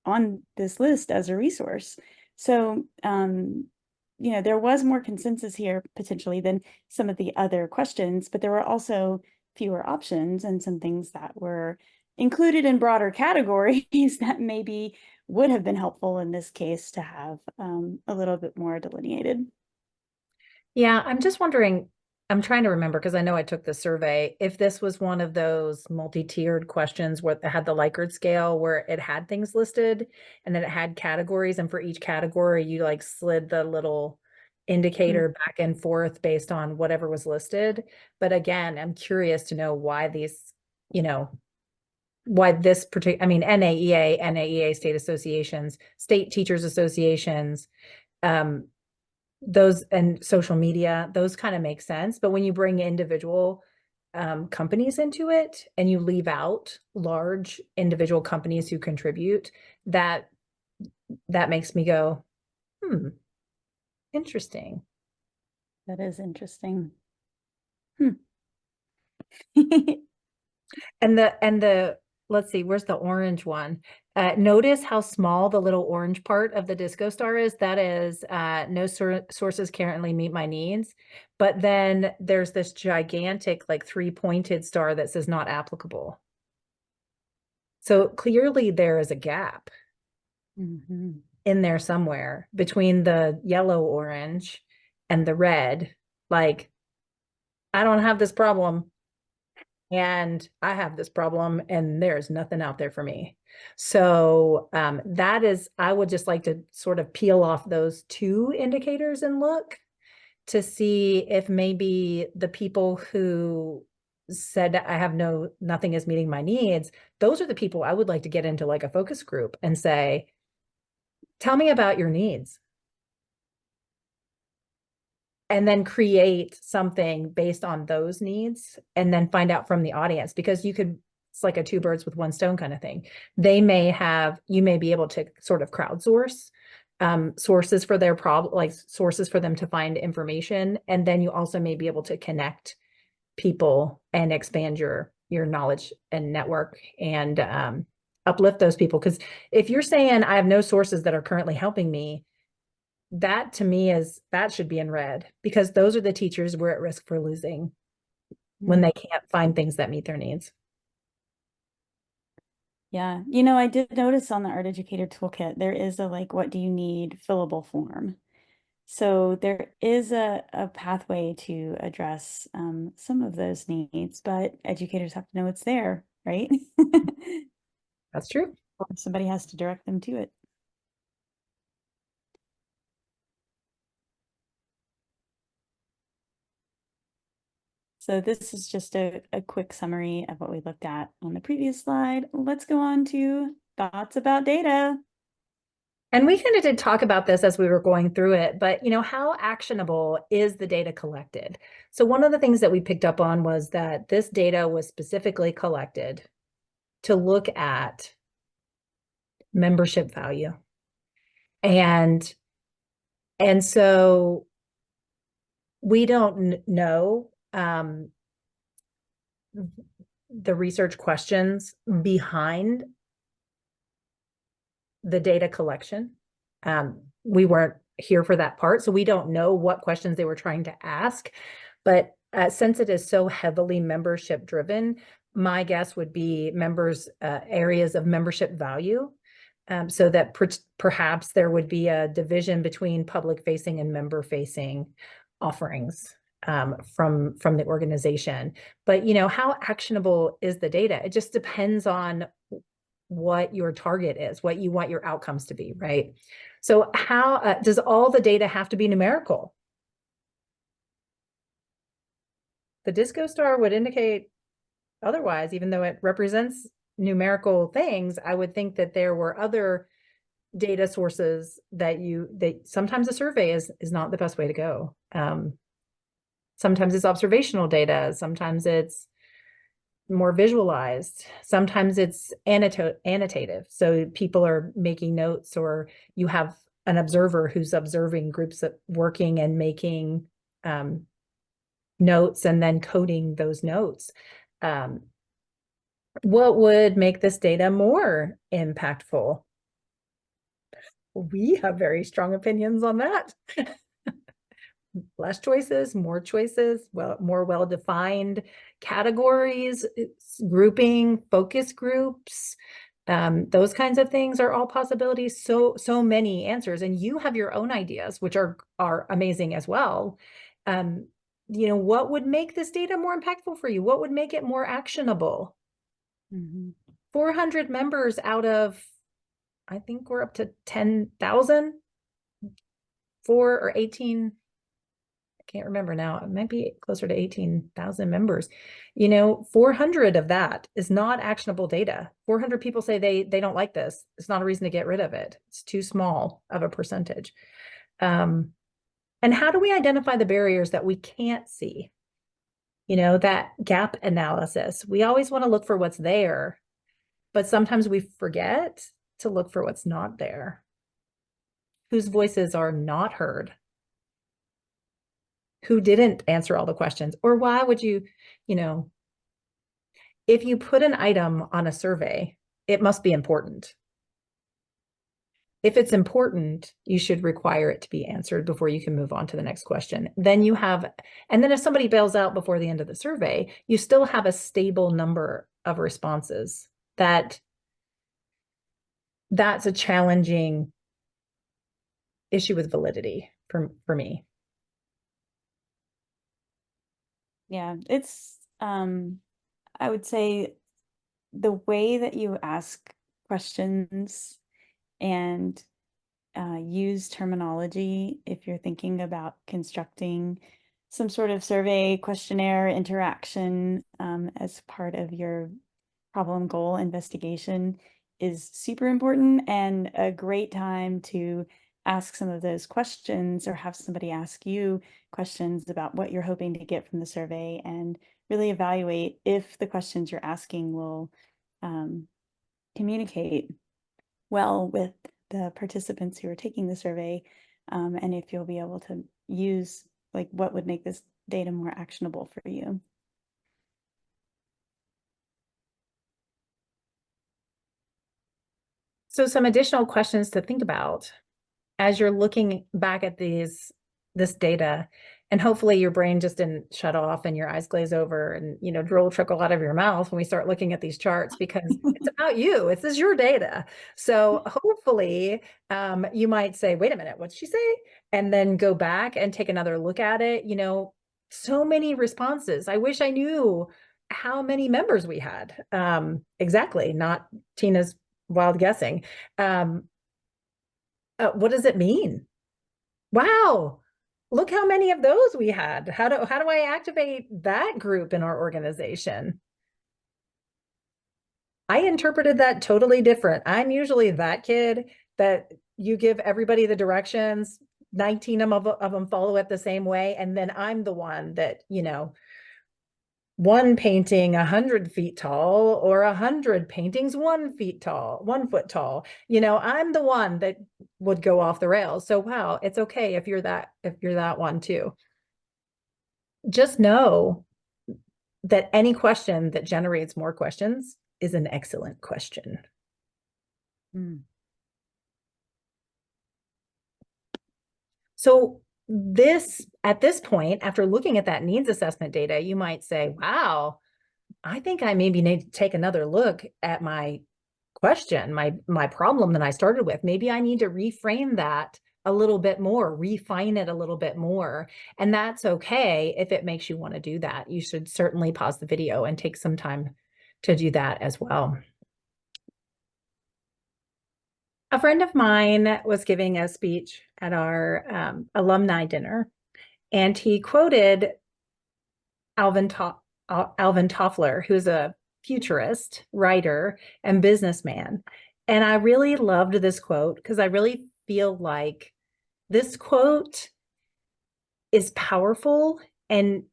on this list as a resource. So, you know, there was more consensus here potentially than some of the other questions, but there were also fewer options and some things that were included in broader categories that maybe would have been helpful in this case to have a little bit more delineated. Yeah, I'm just wondering, I'm trying to remember because I know I took the survey, if this was one of those multi-tiered questions where it had the Likert scale where it had things listed and then it had categories, and for each category you like slid the little indicator back and forth based on whatever was listed. But again, I'm curious to know why these, why this particular, I mean, NAEA state associations, state teachers associations, those and social media, those kind of make sense. But when you bring individual companies into it and you leave out large individual companies who contribute, that makes me go, interesting. That is interesting. And the let's see, where's the orange one? Notice how small the little orange part of the disco star is. That is no sources currently meet my needs. But then there's this gigantic like 3-pointed star that says not applicable. So clearly there is a gap in there somewhere between the yellow orange and the red. Like, I don't have this problem. And I have this problem and there's nothing out there for me. So that is, I would just like to sort of peel off those two indicators and look to see if maybe the people who said I have nothing is meeting my needs, those are the people I would like to get into like a focus group and say, tell me about your needs. And then create something based on those needs and then find out from the audience, because it's like a 2 birds with 1 stone kind of thing. You may be able to sort of crowdsource sources for their problem, like sources for them to find information. And then you also may be able to connect people and expand your knowledge and network and uplift those people. Because if you're saying I have no sources that are currently helping me, that to me that should be in red, because those are the teachers we're at risk for losing when they can't find things that meet their needs. Yeah, I did notice on the Art Educator Toolkit, there is a like, what do you need fillable form. So there is a pathway to address some of those needs, but educators have to know it's there, right? That's true. Or somebody has to direct them to it. So this is just a quick summary of what we looked at on the previous slide. Let's go on to thoughts about data. And we kind of did talk about this as we were going through it, but how actionable is the data collected? So one of the things that we picked up on was that this data was specifically collected to look at membership value. And so we don't know the research questions behind the data collection. We weren't here for that part, so we don't know what questions they were trying to ask. But since it is so heavily membership driven, my guess would be areas of membership value, so that perhaps there would be a division between public facing and member facing offerings from the organization. But how actionable is the data? It just depends on what your target is, what you want your outcomes to be, right? So how does all the data have to be numerical? The disco star would indicate otherwise, even though it represents numerical things. I would think that there were other data sources that sometimes a survey is not the best way to go. Sometimes it's observational data, sometimes it's more visualized, sometimes it's annotative. So people are making notes, or you have an observer who's observing groups working and making notes and then coding those notes. What would make this data more impactful? We have very strong opinions on that. Less choices, more choices, more well-defined categories, grouping, focus groups, Those kinds of things are all possibilities. So many answers, and you have your own ideas, which are amazing as well. What would make this data more impactful for you? What would make it more actionable? 400 members out of, I think we're up to 10,000, 4 or 18. I can't remember now. It might be closer to 18,000 members. 400 of that is not actionable data. 400 people say they don't like this. It's not a reason to get rid of it. It's too small of a percentage. And how do we identify the barriers that we can't see? That gap analysis. We always want to look for what's there, but sometimes we forget to look for what's not there. Whose voices are not heard? Who didn't answer all the questions? Or why would you, if you put an item on a survey, it must be important. If it's important, you should require it to be answered before you can move on to the next question. Then if somebody bails out before the end of the survey, you still have a stable number of responses. That's a challenging issue with validity for me. Yeah, it's, I would say the way that you ask questions and use terminology, if you're thinking about constructing some sort of survey, questionnaire, interaction as part of your problem goal investigation, is super important, and a great time to ask some of those questions or have somebody ask you questions about what you're hoping to get from the survey, and really evaluate if the questions you're asking will communicate well with the participants who are taking the survey, and if you'll be able to use what would make this data more actionable for you. So some additional questions to think about as you're looking back at this data, and hopefully your brain just didn't shut off and your eyes glaze over and drool trickle out of your mouth when we start looking at these charts, because it's about you. This is your data. So hopefully you might say, wait a minute, what'd she say? And then go back and take another look at it. So many responses. I wish I knew how many members we had. Exactly, not Tina's wild guessing. What does it mean? Wow, look how many of those we had. How do I activate that group in our organization? I interpreted that totally different. I'm usually that kid that you give everybody the directions, 19 of them follow it the same way, and then I'm the one that, one painting 100 feet tall or 100 paintings 1 foot tall. I'm the one that would go off the rails. So wow, it's okay if you're that one too. Just know that any question that generates more questions is an excellent question. So at this point, after looking at that needs assessment data, you might say, wow, I think I maybe need to take another look at my question, my problem that I started with. Maybe I need to reframe that a little bit more, refine it a little bit more. And that's okay if it makes you want to do that. You should certainly pause the video and take some time to do that as well. A friend of mine was giving a speech at our alumni dinner, and he quoted Alvin Toffler, who's a futurist, writer, and businessman. And I really loved this quote because I really feel like this quote is powerful and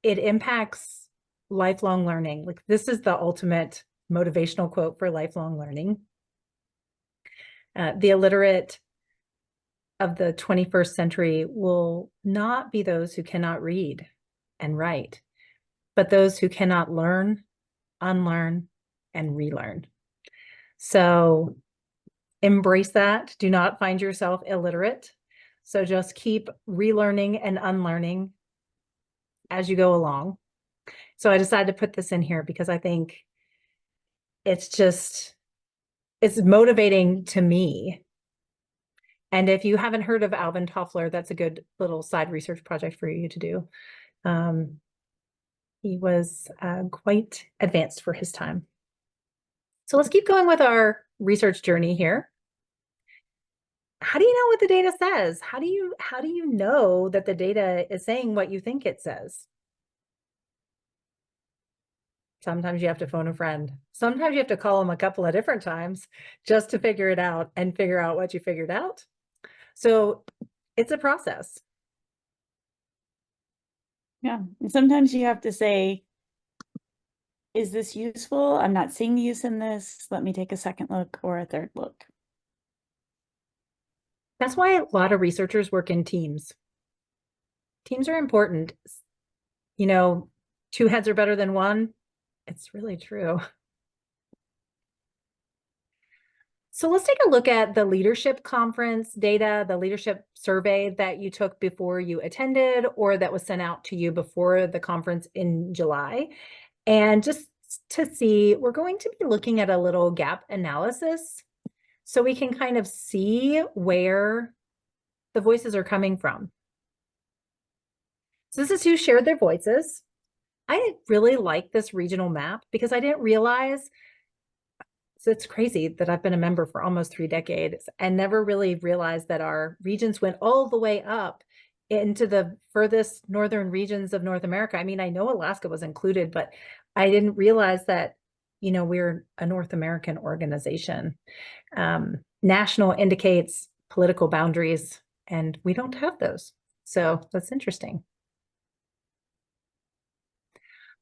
it impacts lifelong learning. Like, this is the ultimate motivational quote for lifelong learning. The illiterate of the 21st century will not be those who cannot read and write, but those who cannot learn, unlearn, and relearn. So embrace that. Do not find yourself illiterate. So just keep relearning and unlearning as you go along. So I decided to put this in here because I think it's just it's motivating to me. And if you haven't heard of Alvin Toffler, that's a good little side research project for you to do. He was quite advanced for his time. So let's keep going with our research journey here. How do you know what the data says? How do you know that the data is saying what you think it says? Sometimes you have to phone a friend. Sometimes you have to call them a couple of different times just to figure it out and figure out what you figured out. So it's a process. Yeah. And sometimes you have to say, is this useful? I'm not seeing the use in this. Let me take a second look or a third look. That's why a lot of researchers work in teams. Teams are important. You know, two heads are better than one. It's really true. So let's take a look at the leadership conference data, the leadership survey that you took before you attended or that was sent out to you before the conference in July. And just to see, we're going to be looking at a little gap analysis so we can kind of see where the voices are coming from. So this is who shared their voices. I really like this regional map because I didn't realize, so it's crazy that I've been a member for almost 3 decades and never really realized that our regions went all the way up into the furthest northern regions of North America. I mean, I know Alaska was included, but I didn't realize that, you know, we're a North American organization. National indicates political boundaries, and we don't have those. So that's interesting.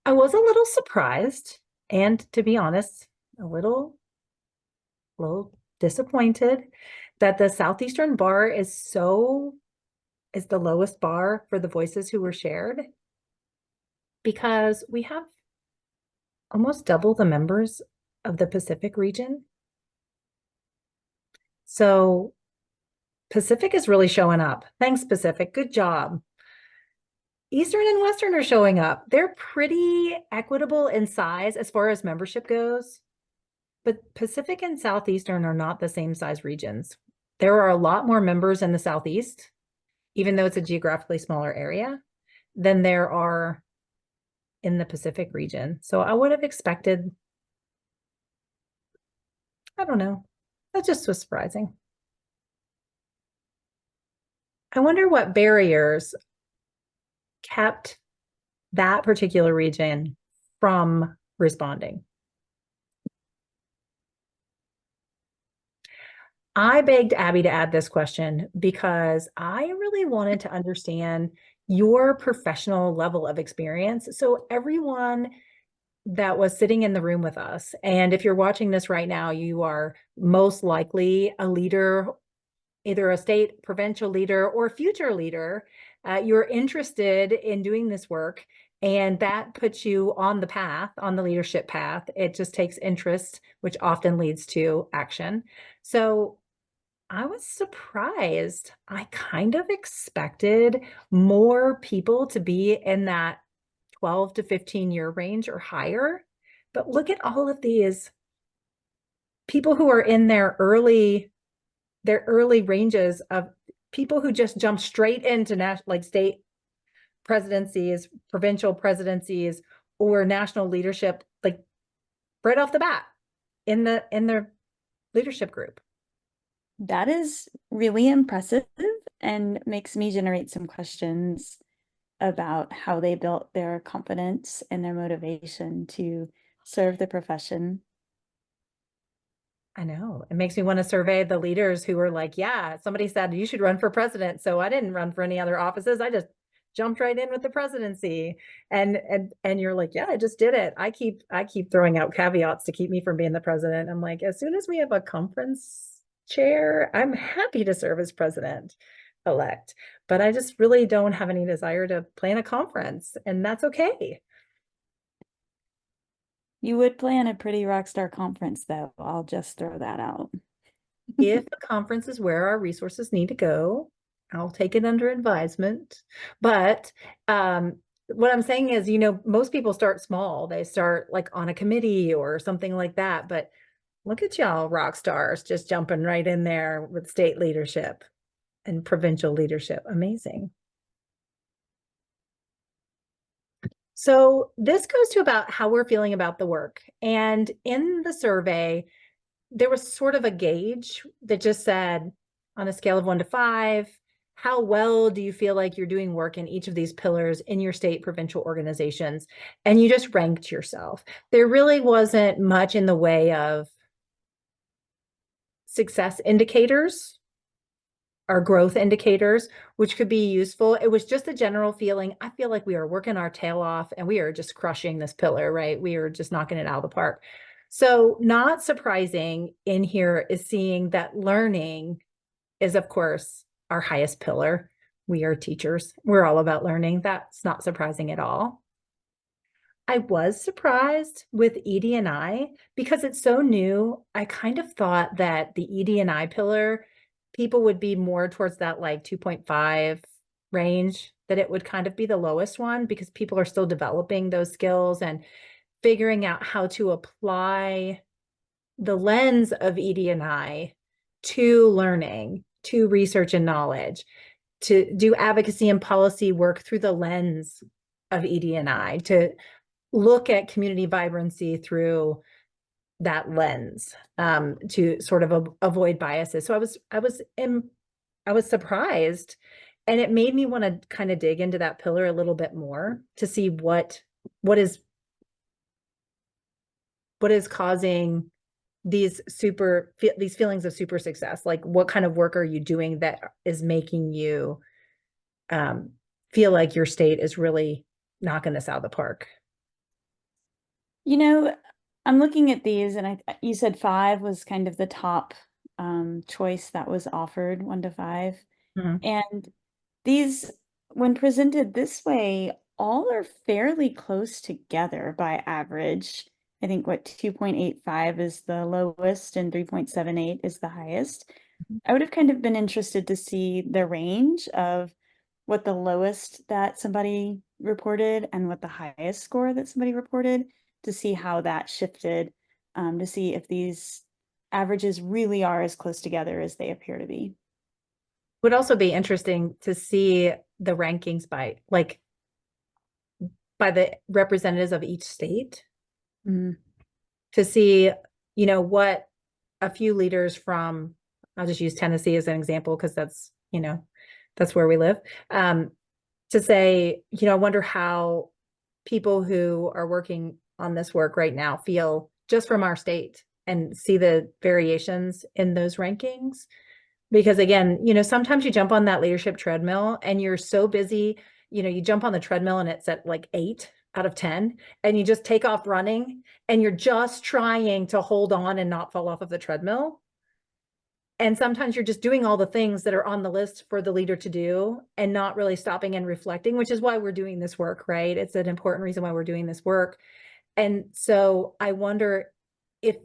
I was a little surprised, and to be honest, a little disappointed that the Southeastern bar is the lowest bar for the voices who were shared, because we have almost double the members of the Pacific region. So Pacific is really showing up. Thanks, Pacific. Good job. Eastern and Western are showing up. They're pretty equitable in size as far as membership goes, but Pacific and Southeastern are not the same size regions. There are a lot more members in the Southeast, even though it's a geographically smaller area, than there are in the Pacific region. So I would have expected, I don't know, that just was surprising. I wonder what barriers kept that particular region from responding. I begged Abby to add this question because I really wanted to understand your professional level of experience. So everyone that was sitting in the room with us, and if you're watching this right now, you are most likely a leader, either a state, provincial leader, or future leader. You're interested in doing this work, and that puts you on the path, on the leadership path. It just takes interest, which often leads to action. So I was surprised. I kind of expected more people to be in that 12 to 15 year range or higher. But look at all of these people who are in their early ranges of people who just jump straight into like state presidencies, provincial presidencies, or national leadership, like right off the bat in the leadership group. That is really impressive and makes me generate some questions about how they built their confidence and their motivation to serve the profession. I know. It makes me want to survey the leaders who were like, yeah, somebody said you should run for president. So I didn't run for any other offices. I just jumped right in with the presidency. And you're like, yeah, I just did it. I keep throwing out caveats to keep me from being the president. I'm like, as soon as we have a conference chair, I'm happy to serve as president elect, but I just really don't have any desire to plan a conference, and that's okay. You would plan a pretty rock star conference, though. I'll just throw that out. If a conference is where our resources need to go, I'll take it under advisement. But what I'm saying is, you know, most people start small. They start like on a committee or something like that. But Look at y'all rock stars just jumping right in there with state leadership and provincial leadership. Amazing. So this goes to about how we're feeling about the work. And in the survey, there was sort of a gauge that just said, on a scale of 1 to 5, how well do you feel like you're doing work in each of these pillars in your state provincial organizations? And you just ranked yourself. There really wasn't much in the way of success indicators or growth indicators, which could be useful. It was just a general feeling. I feel like we are working our tail off and we are just crushing this pillar, right? We are just knocking it out of the park. So not surprising in here is seeing that learning is, of course, our highest pillar. We are teachers. We're all about learning. That's not surprising at all. I was surprised with ED&I because it's so new. I kind of thought that the ED&I pillar, people would be more towards that like 2.5 range, that it would kind of be the lowest one because people are still developing those skills and figuring out how to apply the lens of ED&I to learning, to research and knowledge, to do advocacy and policy work through the lens of ED&I, to look at community vibrancy through that lens, to sort of avoid biases. So I was surprised, and it made me want to kind of dig into that pillar a little bit more to see what is causing these feelings of super success. Like, what kind of work are you doing that is making you feel like your state is really knocking this out of the park? You know, I'm looking at these, and you said 5 was kind of the top choice that was offered, 1 to 5. Mhm. And these, when presented this way, all are fairly close together by average. I think what 2.85 is the lowest and 3.78 is the highest. I would have kind of been interested to see the range of what the lowest that somebody reported and what the highest score that somebody reported, to see how that shifted, to see if these averages really are as close together as they appear to be. Would also be interesting to see the rankings by the representatives of each state, to see, what a few leaders from, I'll just use Tennessee as an example, because that's where we live, to say, I wonder how people who are working on this work right now feel just from our state, and see the variations in those rankings. Because again, sometimes you jump on that leadership treadmill and you're so busy, you jump on the treadmill and it's at like 8 out of 10, and you just take off running and you're just trying to hold on and not fall off of the treadmill. And sometimes you're just doing all the things that are on the list for the leader to do and not really stopping and reflecting, which is why we're doing this work, right? It's an important reason why we're doing this work. And so I wonder if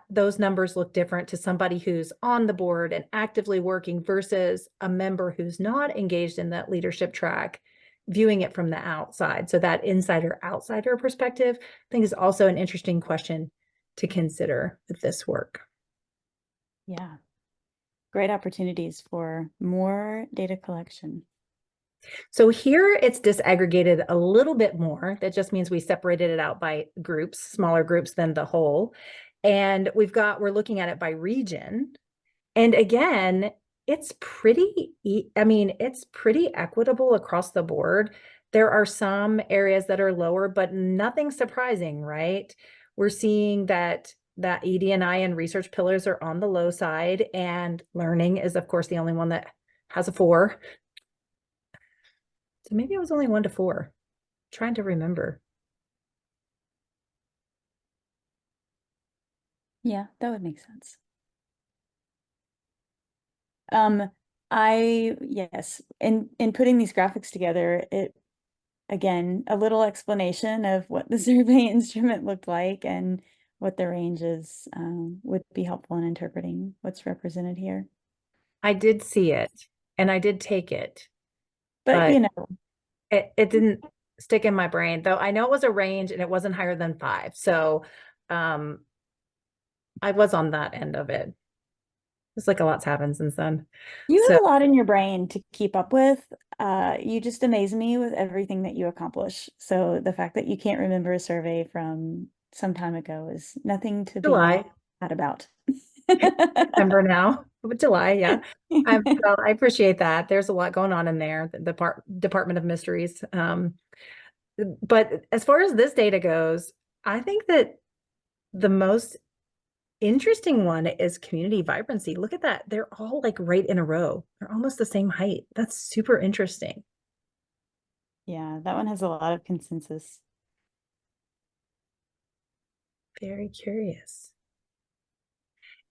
those numbers look different to somebody who's on the board and actively working versus a member who's not engaged in that leadership track, viewing it from the outside. So that insider-outsider perspective, I think, is also an interesting question to consider with this work. Yeah, great opportunities for more data collection. So here it's disaggregated a little bit more. That just means we separated it out by groups, smaller groups than the whole. And we're looking at it by region. And again, it's pretty equitable across the board. There are some areas that are lower, but nothing surprising, right? We're seeing that ED&I and research pillars are on the low side, and learning is, of course, the only one that has a 4. So maybe it was only 1 to 4. I'm trying to remember. Yeah, that would make sense. Yes, in putting these graphics together, again, a little explanation of what the survey instrument looked like and what the ranges would be helpful in interpreting what's represented here. I did see it and I did take it, But it didn't stick in my brain, though I know it was a range and it wasn't higher than 5. So I was on that end of it. It's like a lot's happened since then. You So have a lot in your brain to keep up with. You just amaze me with everything that you accomplish. So the fact that you can't remember a survey from some time ago is nothing to be July, mad about. September now, but July, yeah. Well, I appreciate that. There's a lot going on in there, the Department of Mysteries. But as far as this data goes, I think that the most interesting one is community vibrancy. Look at that. They're all like right in a row. They're almost the same height. That's super interesting. Yeah, that one has a lot of consensus. Very curious.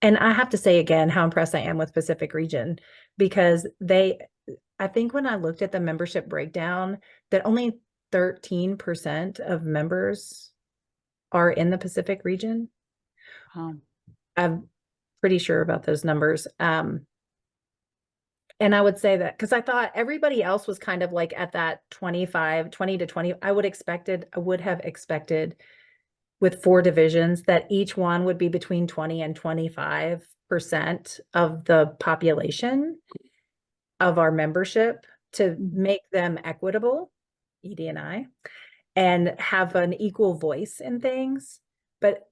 And I have to say again how impressed I am with Pacific Region because I think when I looked at the membership breakdown, that only 13% of members are in the Pacific region. I'm pretty sure about those numbers. And I would say that because I thought everybody else was kind of like at that 20 to 20. I would have expected with 4 divisions that each one would be between 20 and 25% of the population of our membership to make them equitable, ED&I, and have an equal voice in things. But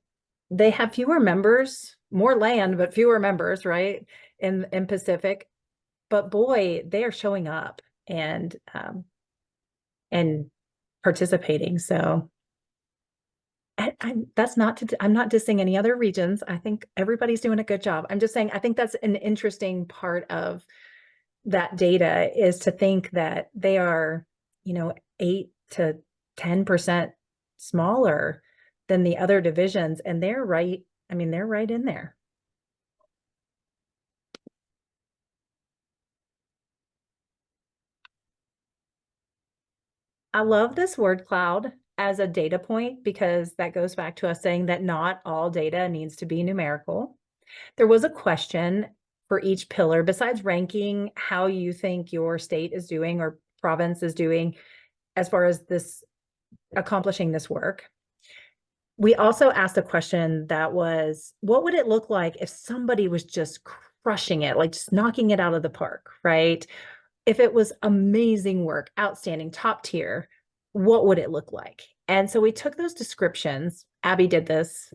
they have fewer members, more land, but fewer members, right? In Pacific. But boy, they are showing up and participating. So that's not I'm not dissing any other regions. I think everybody's doing a good job. I'm just saying, I think that's an interesting part of that data is to think that they are, 8 to 10% smaller than the other divisions. And they're right. I mean, they're right in there. I love this word cloud as a data point because that goes back to us saying that not all data needs to be numerical. There was a question for each pillar besides ranking how you think your state is doing or province is doing as far as this accomplishing this work. We also asked a question that was, what would it look like if somebody was just crushing it, like just knocking it out of the park, right? If it was amazing work, outstanding, top tier, what would it look like? And so we took those descriptions. Abby did this,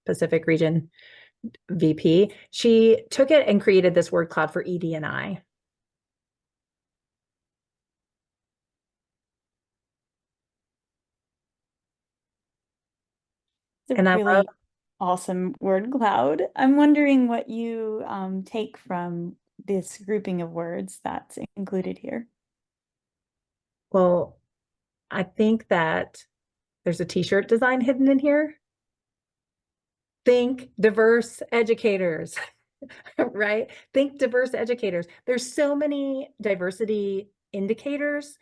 Pacific Region VP. She took it and created this word cloud for ED&I. It's a And I really love, awesome word cloud. I'm wondering what you take from this grouping of words that's included here. well, I think that there's a t-shirt design hidden in here. Think diverse educators, right? Think diverse educators. There's so many diversity indicators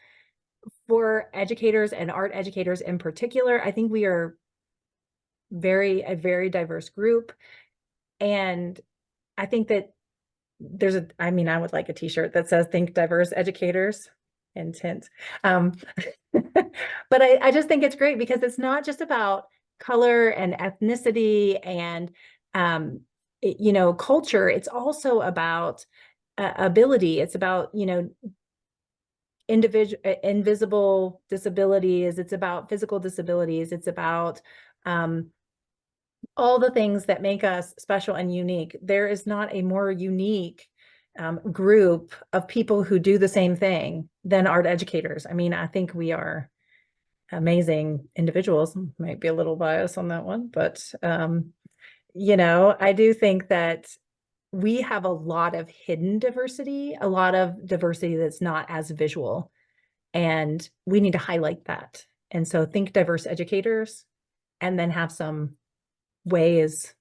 for educators and art educators in particular. I think we are a very diverse group. And I think that I mean, I would like a t-shirt that says think diverse educators and tint. But I just think it's great because it's not just about color and ethnicity and, culture. It's also about ability. It's about, invisible disabilities. It's about physical disabilities. It's about, all the things that make us special and unique. There is not a more unique group of people who do the same thing than art educators. I mean, I think we are amazing individuals. Might be a little biased on that one, but I do think that we have a lot of hidden diversity, a lot of diversity that's not as visual, and we need to highlight that. And so think diverse educators and then have some ways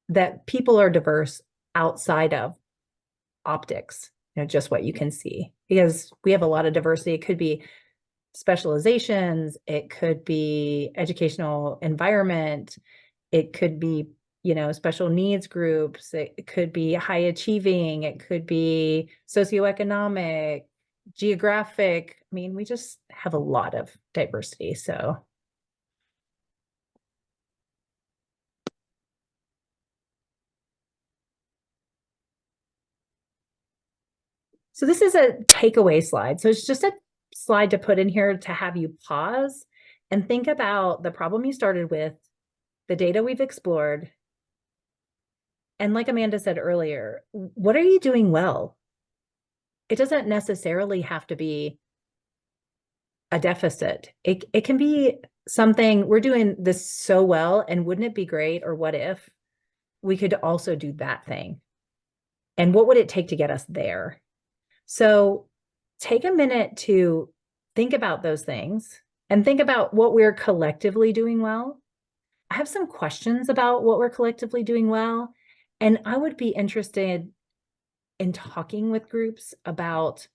that people are diverse outside of optics, just what you can see, because we have a lot of diversity. It could be specializations, it could be educational environment, it could be, special needs groups, it could be high achieving, it could be socioeconomic, geographic. I mean, we just have a lot of diversity. So So this is a takeaway slide. So it's just a slide to put in here to have you pause and think about the problem you started with, the data we've explored. And like Amanda said earlier, what are you doing well? It doesn't necessarily have to be a deficit. It can be something, we're doing this so well, and wouldn't it be great, or what if we could also do that thing? And what would it take to get us there? So take a minute to think about those things and think about what we're collectively doing well. I have some questions about what we're collectively doing well, and I would be interested in talking with groups about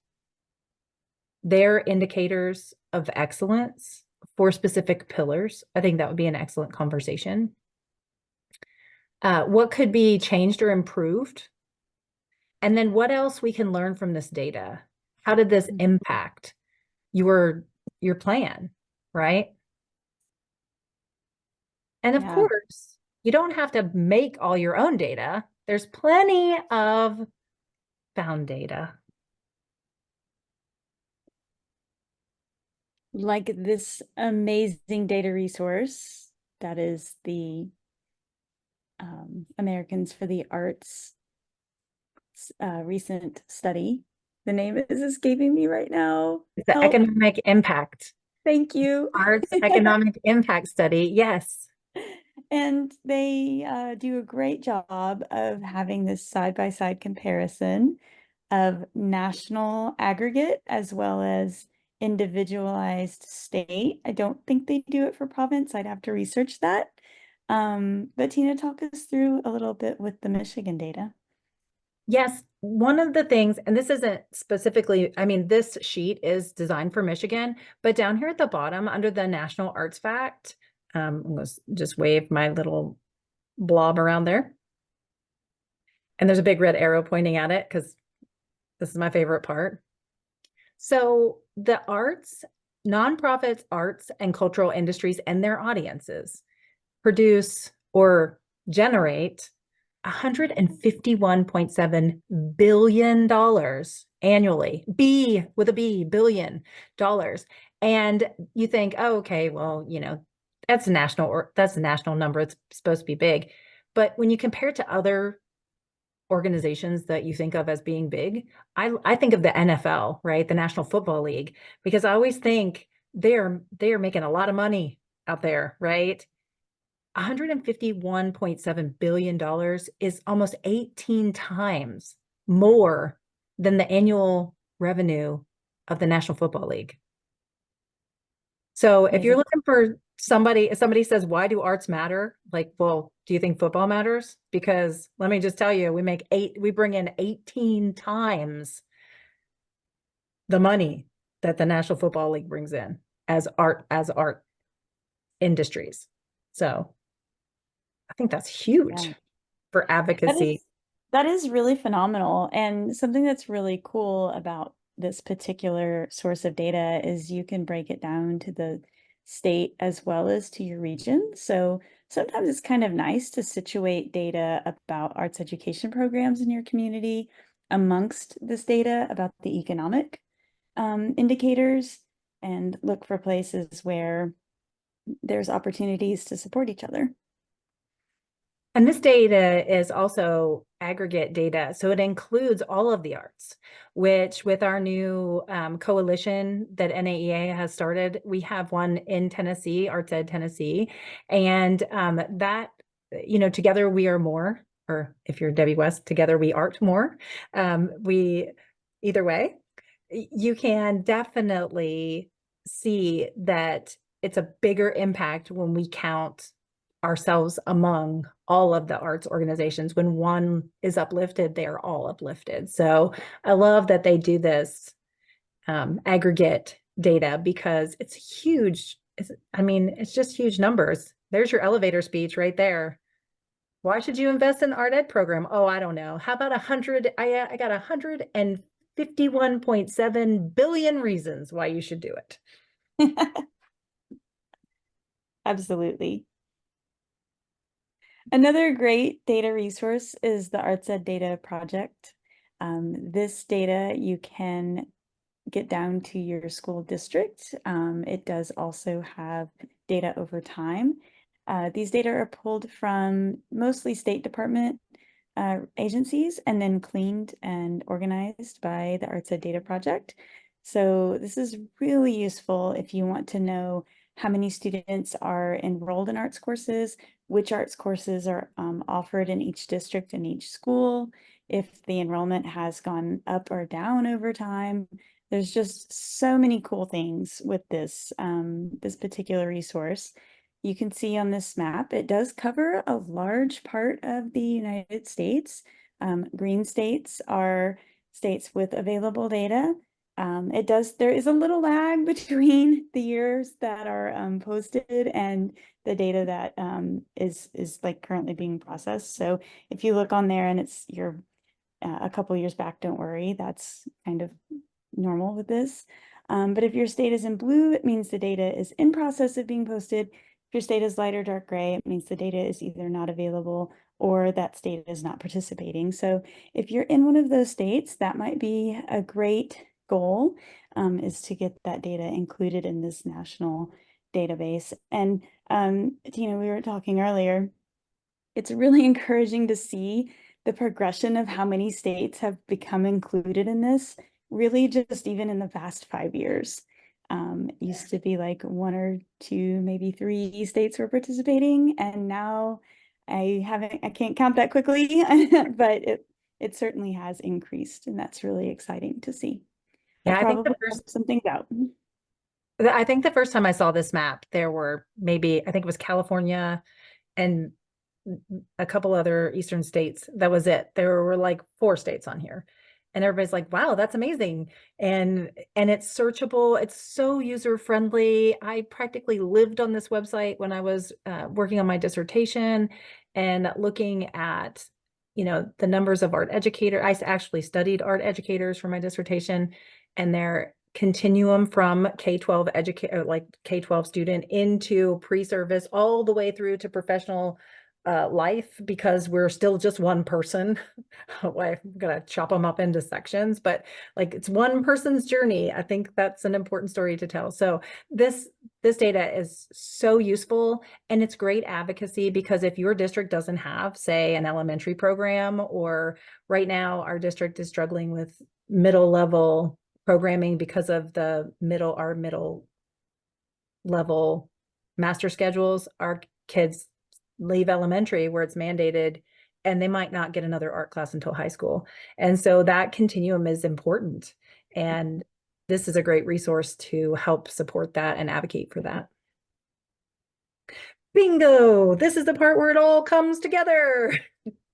their indicators of excellence for specific pillars. I think that would be an excellent conversation. What could be changed or improved? And then what else we can learn from this data? How did this impact your plan, right? And of Yeah. course, you don't have to make all your own data. There's plenty of found data. Like this amazing data resource that is the Americans for the Arts recent study. The name is escaping me right now. It's the Help. economic impact. Thank you. Arts economic impact study. Yes. And they do a great job of having this side-by-side comparison of national aggregate as well as individualized state. I don't think they do it for province. I'd have to research that. But Tina, talk us through a little bit with the Michigan data. Yes, one of the things, and this isn't specifically, I mean, this sheet is designed for Michigan, but down here at the bottom under the National Arts Fact, let's just wave my little blob around there. And there's a big red arrow pointing at it because this is my favorite part. So the arts, nonprofits, arts and cultural industries and their audiences produce or generate $151.7 billion annually, B with a B, billion dollars. And you think, oh, okay, well, you know, that's a national number. It's supposed to be big. But when you compare it to other organizations that you think of as being big, I think of the NFL, right? The National Football League, because I always think they're making a lot of money out there, right? $151.7 billion is almost 18 times more than the annual revenue of the National Football League. So if you're looking for somebody, if somebody says, why do arts matter? Like, well, do you think football matters? Because let me just tell you, we bring in 18 times the money that the National Football League brings in as art industries. So I think that's huge for advocacy. That is really phenomenal. And something that's really cool about this particular source of data is you can break it down to the state as well as to your region. So sometimes it's kind of nice to situate data about arts education programs in your community amongst this data about the economic indicators and look for places where there's opportunities to support each other. And this data is also aggregate data. So it includes all of the arts, which with our new coalition that NAEA has started, we have one in Tennessee, Arts Ed Tennessee. And that, you know, together we are more, or if you're Debbie West, together we art more. Either way, you can definitely see that it's a bigger impact when we count ourselves among all of the arts organizations. When one is uplifted, they are all uplifted. So I love that they do this aggregate data because it's huge. It's just huge numbers. There's your elevator speech right there. Why should you invest in an art ed program? Oh, I don't know. How about 100? I got 151.7 billion reasons why you should do it. Absolutely. Another great data resource is the Arts Ed Data Project. This data you can get down to your school district. It does also have data over time. These data are pulled from mostly State Department agencies and then cleaned and organized by the Arts Ed Data Project. So this is really useful if you want to know how many students are enrolled in arts courses, which arts courses are offered in each district and each school, if the enrollment has gone up or down over time. There's just so many cool things with this, this particular resource. You can see on this map, it does cover a large part of the United States. Green states are states with available data. There is a little lag between the years that are posted and the data that is like currently being processed. So if you look on there and you're a couple years back, don't worry, that's kind of normal with this. But if your state is in blue, it means the data is in process of being posted. If your state is light or dark gray, it means the data is either not available or that state is not participating. So if you're in one of those states, that might be a great goal, is to get that data included in this national database. And, we were talking earlier, it's really encouraging to see the progression of how many states have become included in this, really just even in the past 5 years. It used to be like 1 or 2, maybe 3 states were participating, and now I can't count that quickly, but it certainly has increased, and that's really exciting to see. Yeah, I think Probably some things out. I think the first time I saw this map, there were maybe, I think it was California and a couple other Eastern states. That was it. There were like 4 states on here. And everybody's like, wow, that's amazing. And it's searchable. It's so user friendly. I practically lived on this website when I was working on my dissertation and looking at, the numbers of art educators. I actually studied art educators for my dissertation, and their continuum from K-12 educator, like K-12 student, into pre-service all the way through to professional life, because we're still just one person. I'm gonna chop them up into sections, but like it's one person's journey. I think that's an important story to tell. So this data is so useful, and it's great advocacy, because if your district doesn't have, say, an elementary program, or right now our district is struggling with middle level programming because of our middle level master schedules, our kids leave elementary where it's mandated, and they might not get another art class until high school. And so that continuum is important. And this is a great resource to help support that and advocate for that. Bingo! This is the part where it all comes together.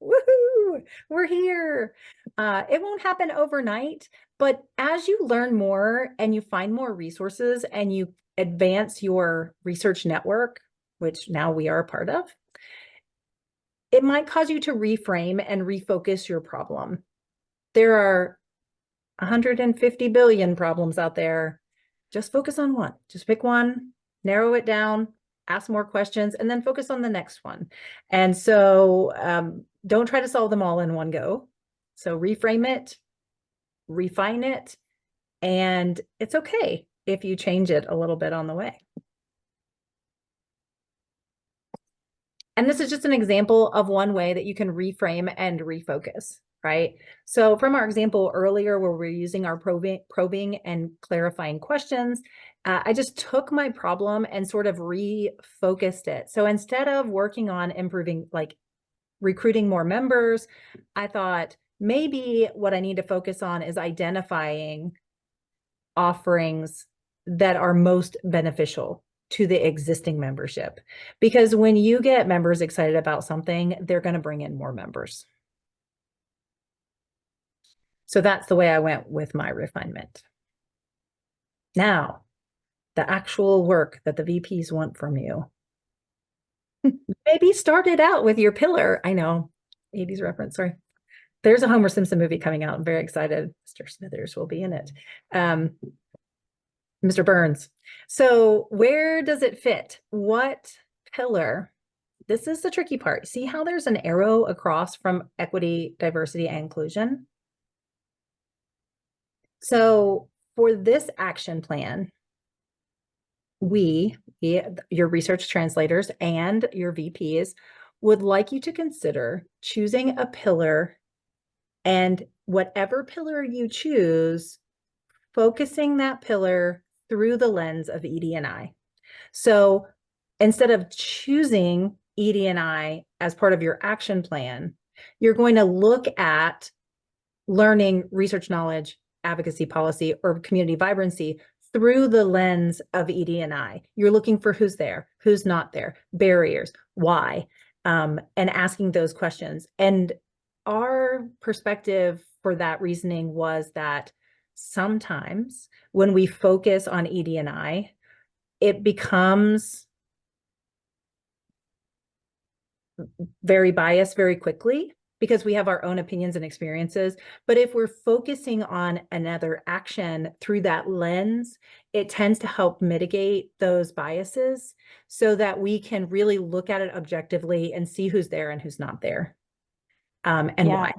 Woohoo! We're here. It won't happen overnight, but as you learn more and you find more resources and you advance your research network, which now we are a part of, it might cause you to reframe and refocus your problem. There are 150 billion problems out there. Just focus on one. Just pick one, narrow it down, ask more questions, and then focus on the next one. And so don't try to solve them all in one go. So reframe it, refine it, and it's okay if you change it a little bit on the way. And this is just an example of one way that you can reframe and refocus, right? So from our example earlier, where we're using our probing and clarifying questions, I just took my problem and sort of refocused it. So instead of working on improving, like recruiting more members, I thought maybe what I need to focus on is identifying offerings that are most beneficial to the existing membership. Because when you get members excited about something, they're going to bring in more members. So that's the way I went with my refinement. Now, the actual work that the VPs want from you. Maybe start it out with your pillar. I know, 80s reference, sorry. There's a Homer Simpson movie coming out. I'm very excited. Mr. Smithers will be in it. Mr. Burns. So where does it fit? What pillar? This is the tricky part. See how there's an arrow across from equity, diversity, and inclusion? So for this action plan, your research translators and your VPs would like you to consider choosing a pillar, and whatever pillar you choose, focusing that pillar through the lens of ED&I. So instead of choosing ED&I as part of your action plan, you're going to look at learning, research knowledge, advocacy policy, or community vibrancy through the lens of ED&I. You're looking for who's there, who's not there, barriers, why, and asking those questions. And our perspective for that reasoning was that sometimes when we focus on ED&I, it becomes very biased very quickly because we have our own opinions and experiences. But if we're focusing on another action through that lens, it tends to help mitigate those biases so that we can really look at it objectively and see who's there and who's not there, and why.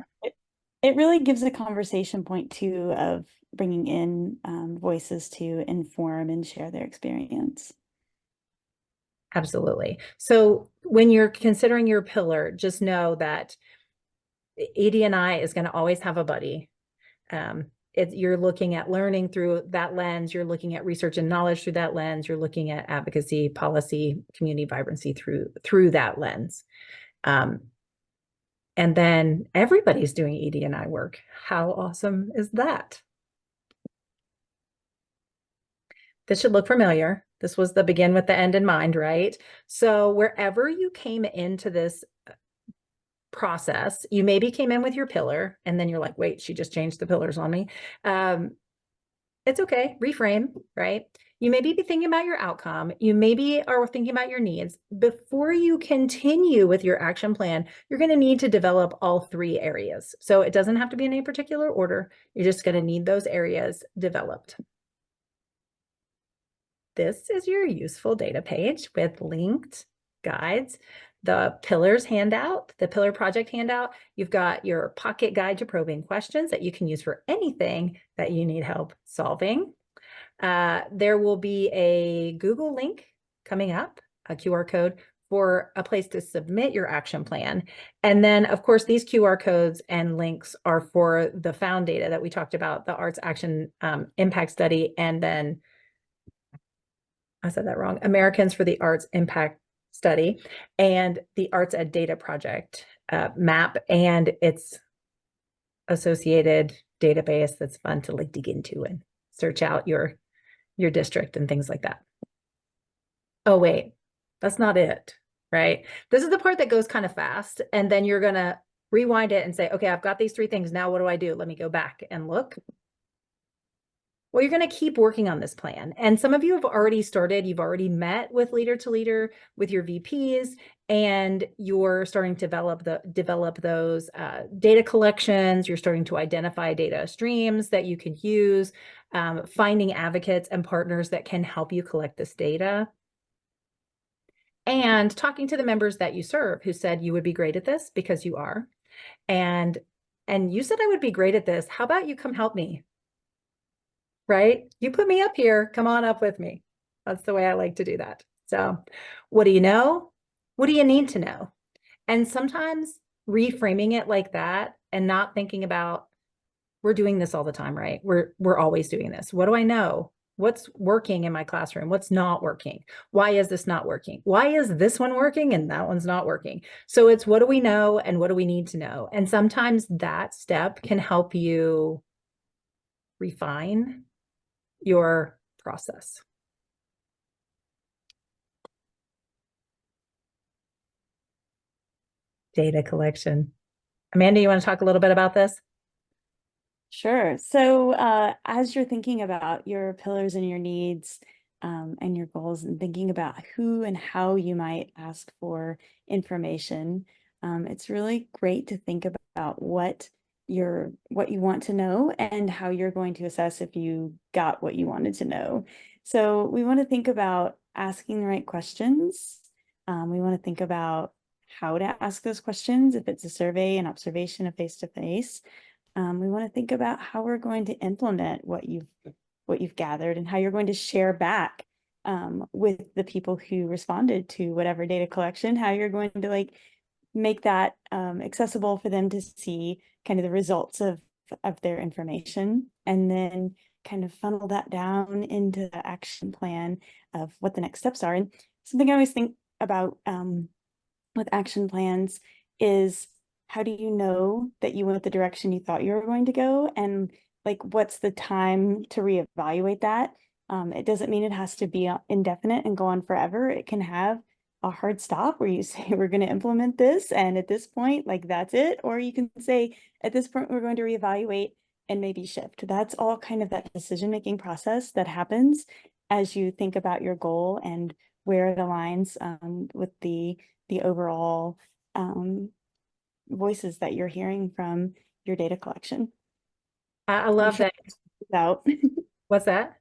It really gives a conversation point too of bringing in voices to inform and share their experience. Absolutely. So when you're considering your pillar, just know that ED&I is going to always have a buddy. You're looking at learning through that lens. You're looking at research and knowledge through that lens. You're looking at advocacy, policy, community vibrancy through that lens. And then everybody's doing ED&I work. How awesome is that? This should look familiar. This was the begin with the end in mind, right? So wherever you came into this process, you maybe came in with your pillar and then you're like, wait, she just changed the pillars on me. It's okay, reframe, right? You maybe be thinking about your outcome. You maybe are thinking about your needs. Before you continue with your action plan, you're going to need to develop all three areas. So it doesn't have to be in any particular order. You're just going to need those areas developed. This is your useful data page with linked guides, the pillars handout, the pillar project handout. You've got your pocket guide to probing questions that you can use for anything that you need help solving. There will be a Google link coming up, a QR code for a place to submit your action plan. And then, of course, these QR codes and links are for the found data that we talked about, the Arts Action Impact Study, and then I said that wrong, Americans for the Arts Impact Study, and the Arts Ed Data Project map and its associated database that's fun to like dig into and search out your district and things like that. Oh, wait, that's not it, right? This is the part that goes kind of fast, and then you're gonna rewind it and say, okay, I've got these three things. Now what do I do? Let me go back and look. Well, you're going to keep working on this plan. And some of you have already started, you've already met with leader to leader with your VPs, and you're starting to develop those data collections. You're starting to identify data streams that you can use, finding advocates and partners that can help you collect this data. And talking to the members that you serve who said you would be great at this because you are. And you said I would be great at this. How about you come help me? Right? You put me up here, come on up with me. That's the way I like to do that. So what do you know? What do you need to know? And sometimes reframing it like that and not thinking about, we're doing this all the time, right? We're always doing this. What do I know? What's working in my classroom? What's not working? Why is this not working? Why is this one working and that one's not working? So it's what do we know and what do we need to know? And sometimes that step can help you refine your process. Data collection. Amanda, you want to talk a little bit about this? Sure. So as you're thinking about your pillars and your needs and your goals and thinking about who and how you might ask for information, it's really great to think about what you want to know and how you're going to assess if you got what you wanted to know. So we want to think about asking the right questions. We want to think about how to ask those questions, if it's a survey, an observation, a face-to-face. We want to think about how we're going to implement what you've gathered and how you're going to share back with the people who responded to whatever data collection, how you're going to like make that accessible for them to see kind of the results of their information, and then kind of funnel that down into the action plan of what the next steps are. And something I always think about with action plans is, how do you know that you went the direction you thought you were going to go? And like, what's the time to reevaluate that? It doesn't mean it has to be indefinite and go on forever. It can have a hard stop where you say, we're going to implement this, and at this point, like, that's it. Or you can say, at this point, we're going to reevaluate and maybe shift. That's all kind of that decision-making process that happens as you think about your goal and where it aligns with the overall voices that you're hearing from your data collection. I love that. Out. What's that?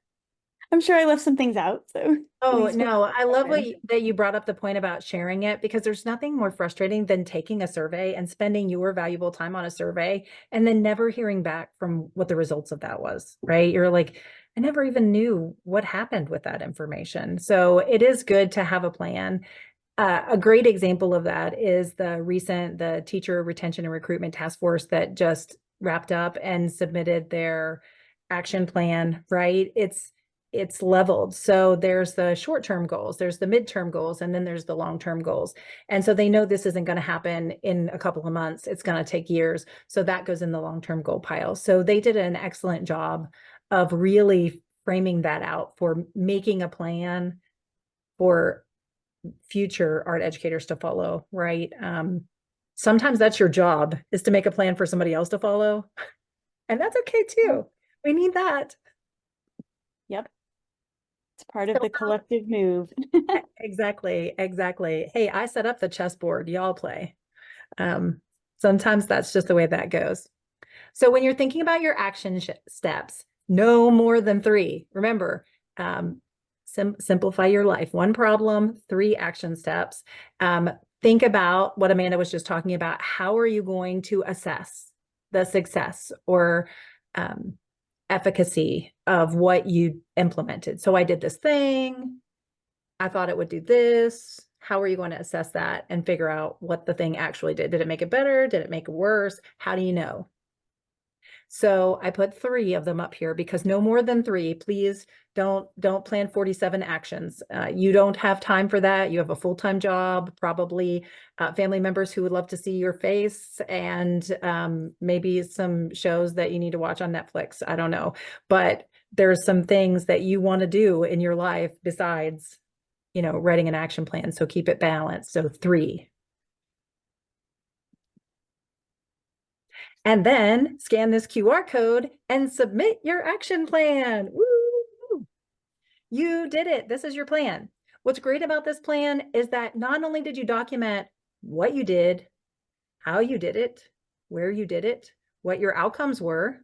I'm sure I left some things out. So Oh, no, I love that you brought up the point about sharing it, because there's nothing more frustrating than taking a survey and spending your valuable time on a survey and then never hearing back from what the results of that was, right? You're like, I never even knew what happened with that information. So it is good to have a plan. A great example of that is the Teacher Retention and Recruitment Task Force that just wrapped up and submitted their action plan, right? It's leveled. So there's the short-term goals, there's the midterm goals, and then there's the long-term goals. And so they know this isn't going to happen in a couple of months. It's going to take years. So that goes in the long-term goal pile. So they did an excellent job of really framing that out for making a plan for future art educators to follow, right? Sometimes that's your job, is to make a plan for somebody else to follow. And that's okay too. We need that. Yep. It's part of the collective move. Exactly. Hey, I set up the chessboard, y'all play. Sometimes that's just the way that goes. So when you're thinking about your action steps, no more than 3. Remember, simplify your life. 1 problem, 3 action steps. Think about what Amanda was just talking about. How are you going to assess the success or efficacy of what you implemented? So I did this thing. I thought it would do this. How are you going to assess that and figure out what the thing actually did? Did it make it better? Did it make it worse? How do you know? So I put 3 of them up here, because no more than 3. Please don't plan 47 actions. You don't have time for that. You have a full-time job, probably family members who would love to see your face, and maybe some shows that you need to watch on Netflix. I don't know, but there's some things that you want to do in your life besides, writing an action plan. So keep it balanced. So 3. And then scan this QR code and submit your action plan. Woo! You did it. This is your plan. What's great about this plan is that not only did you document what you did, how you did it, where you did it, what your outcomes were,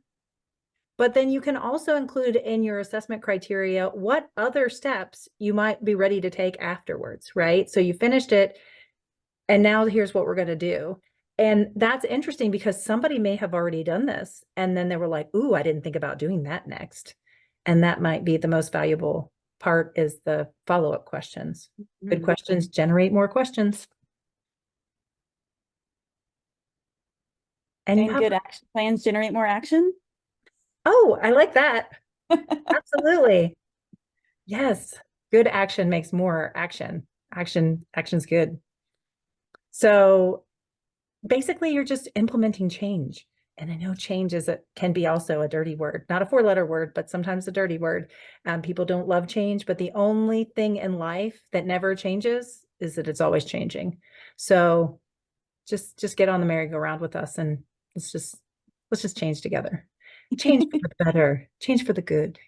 but then you can also include in your assessment criteria what other steps you might be ready to take afterwards, right? So you finished it, and now here's what we're going to do. And that's interesting, because somebody may have already done this, and then they were like, ooh, I didn't think about doing that next. And that might be the most valuable part, is the follow-up questions. Good questions generate more questions. And good action plans generate more action. Oh, I like that. Absolutely. Yes. Good action makes more action. Action's good. So basically, you're just implementing change. And I know change can be also a dirty word, not a 4-letter word, but sometimes a dirty word. People don't love change, but the only thing in life that never changes is that it's always changing. So just get on the merry-go-round with us, and let's just change together. Change for the better, change for the good.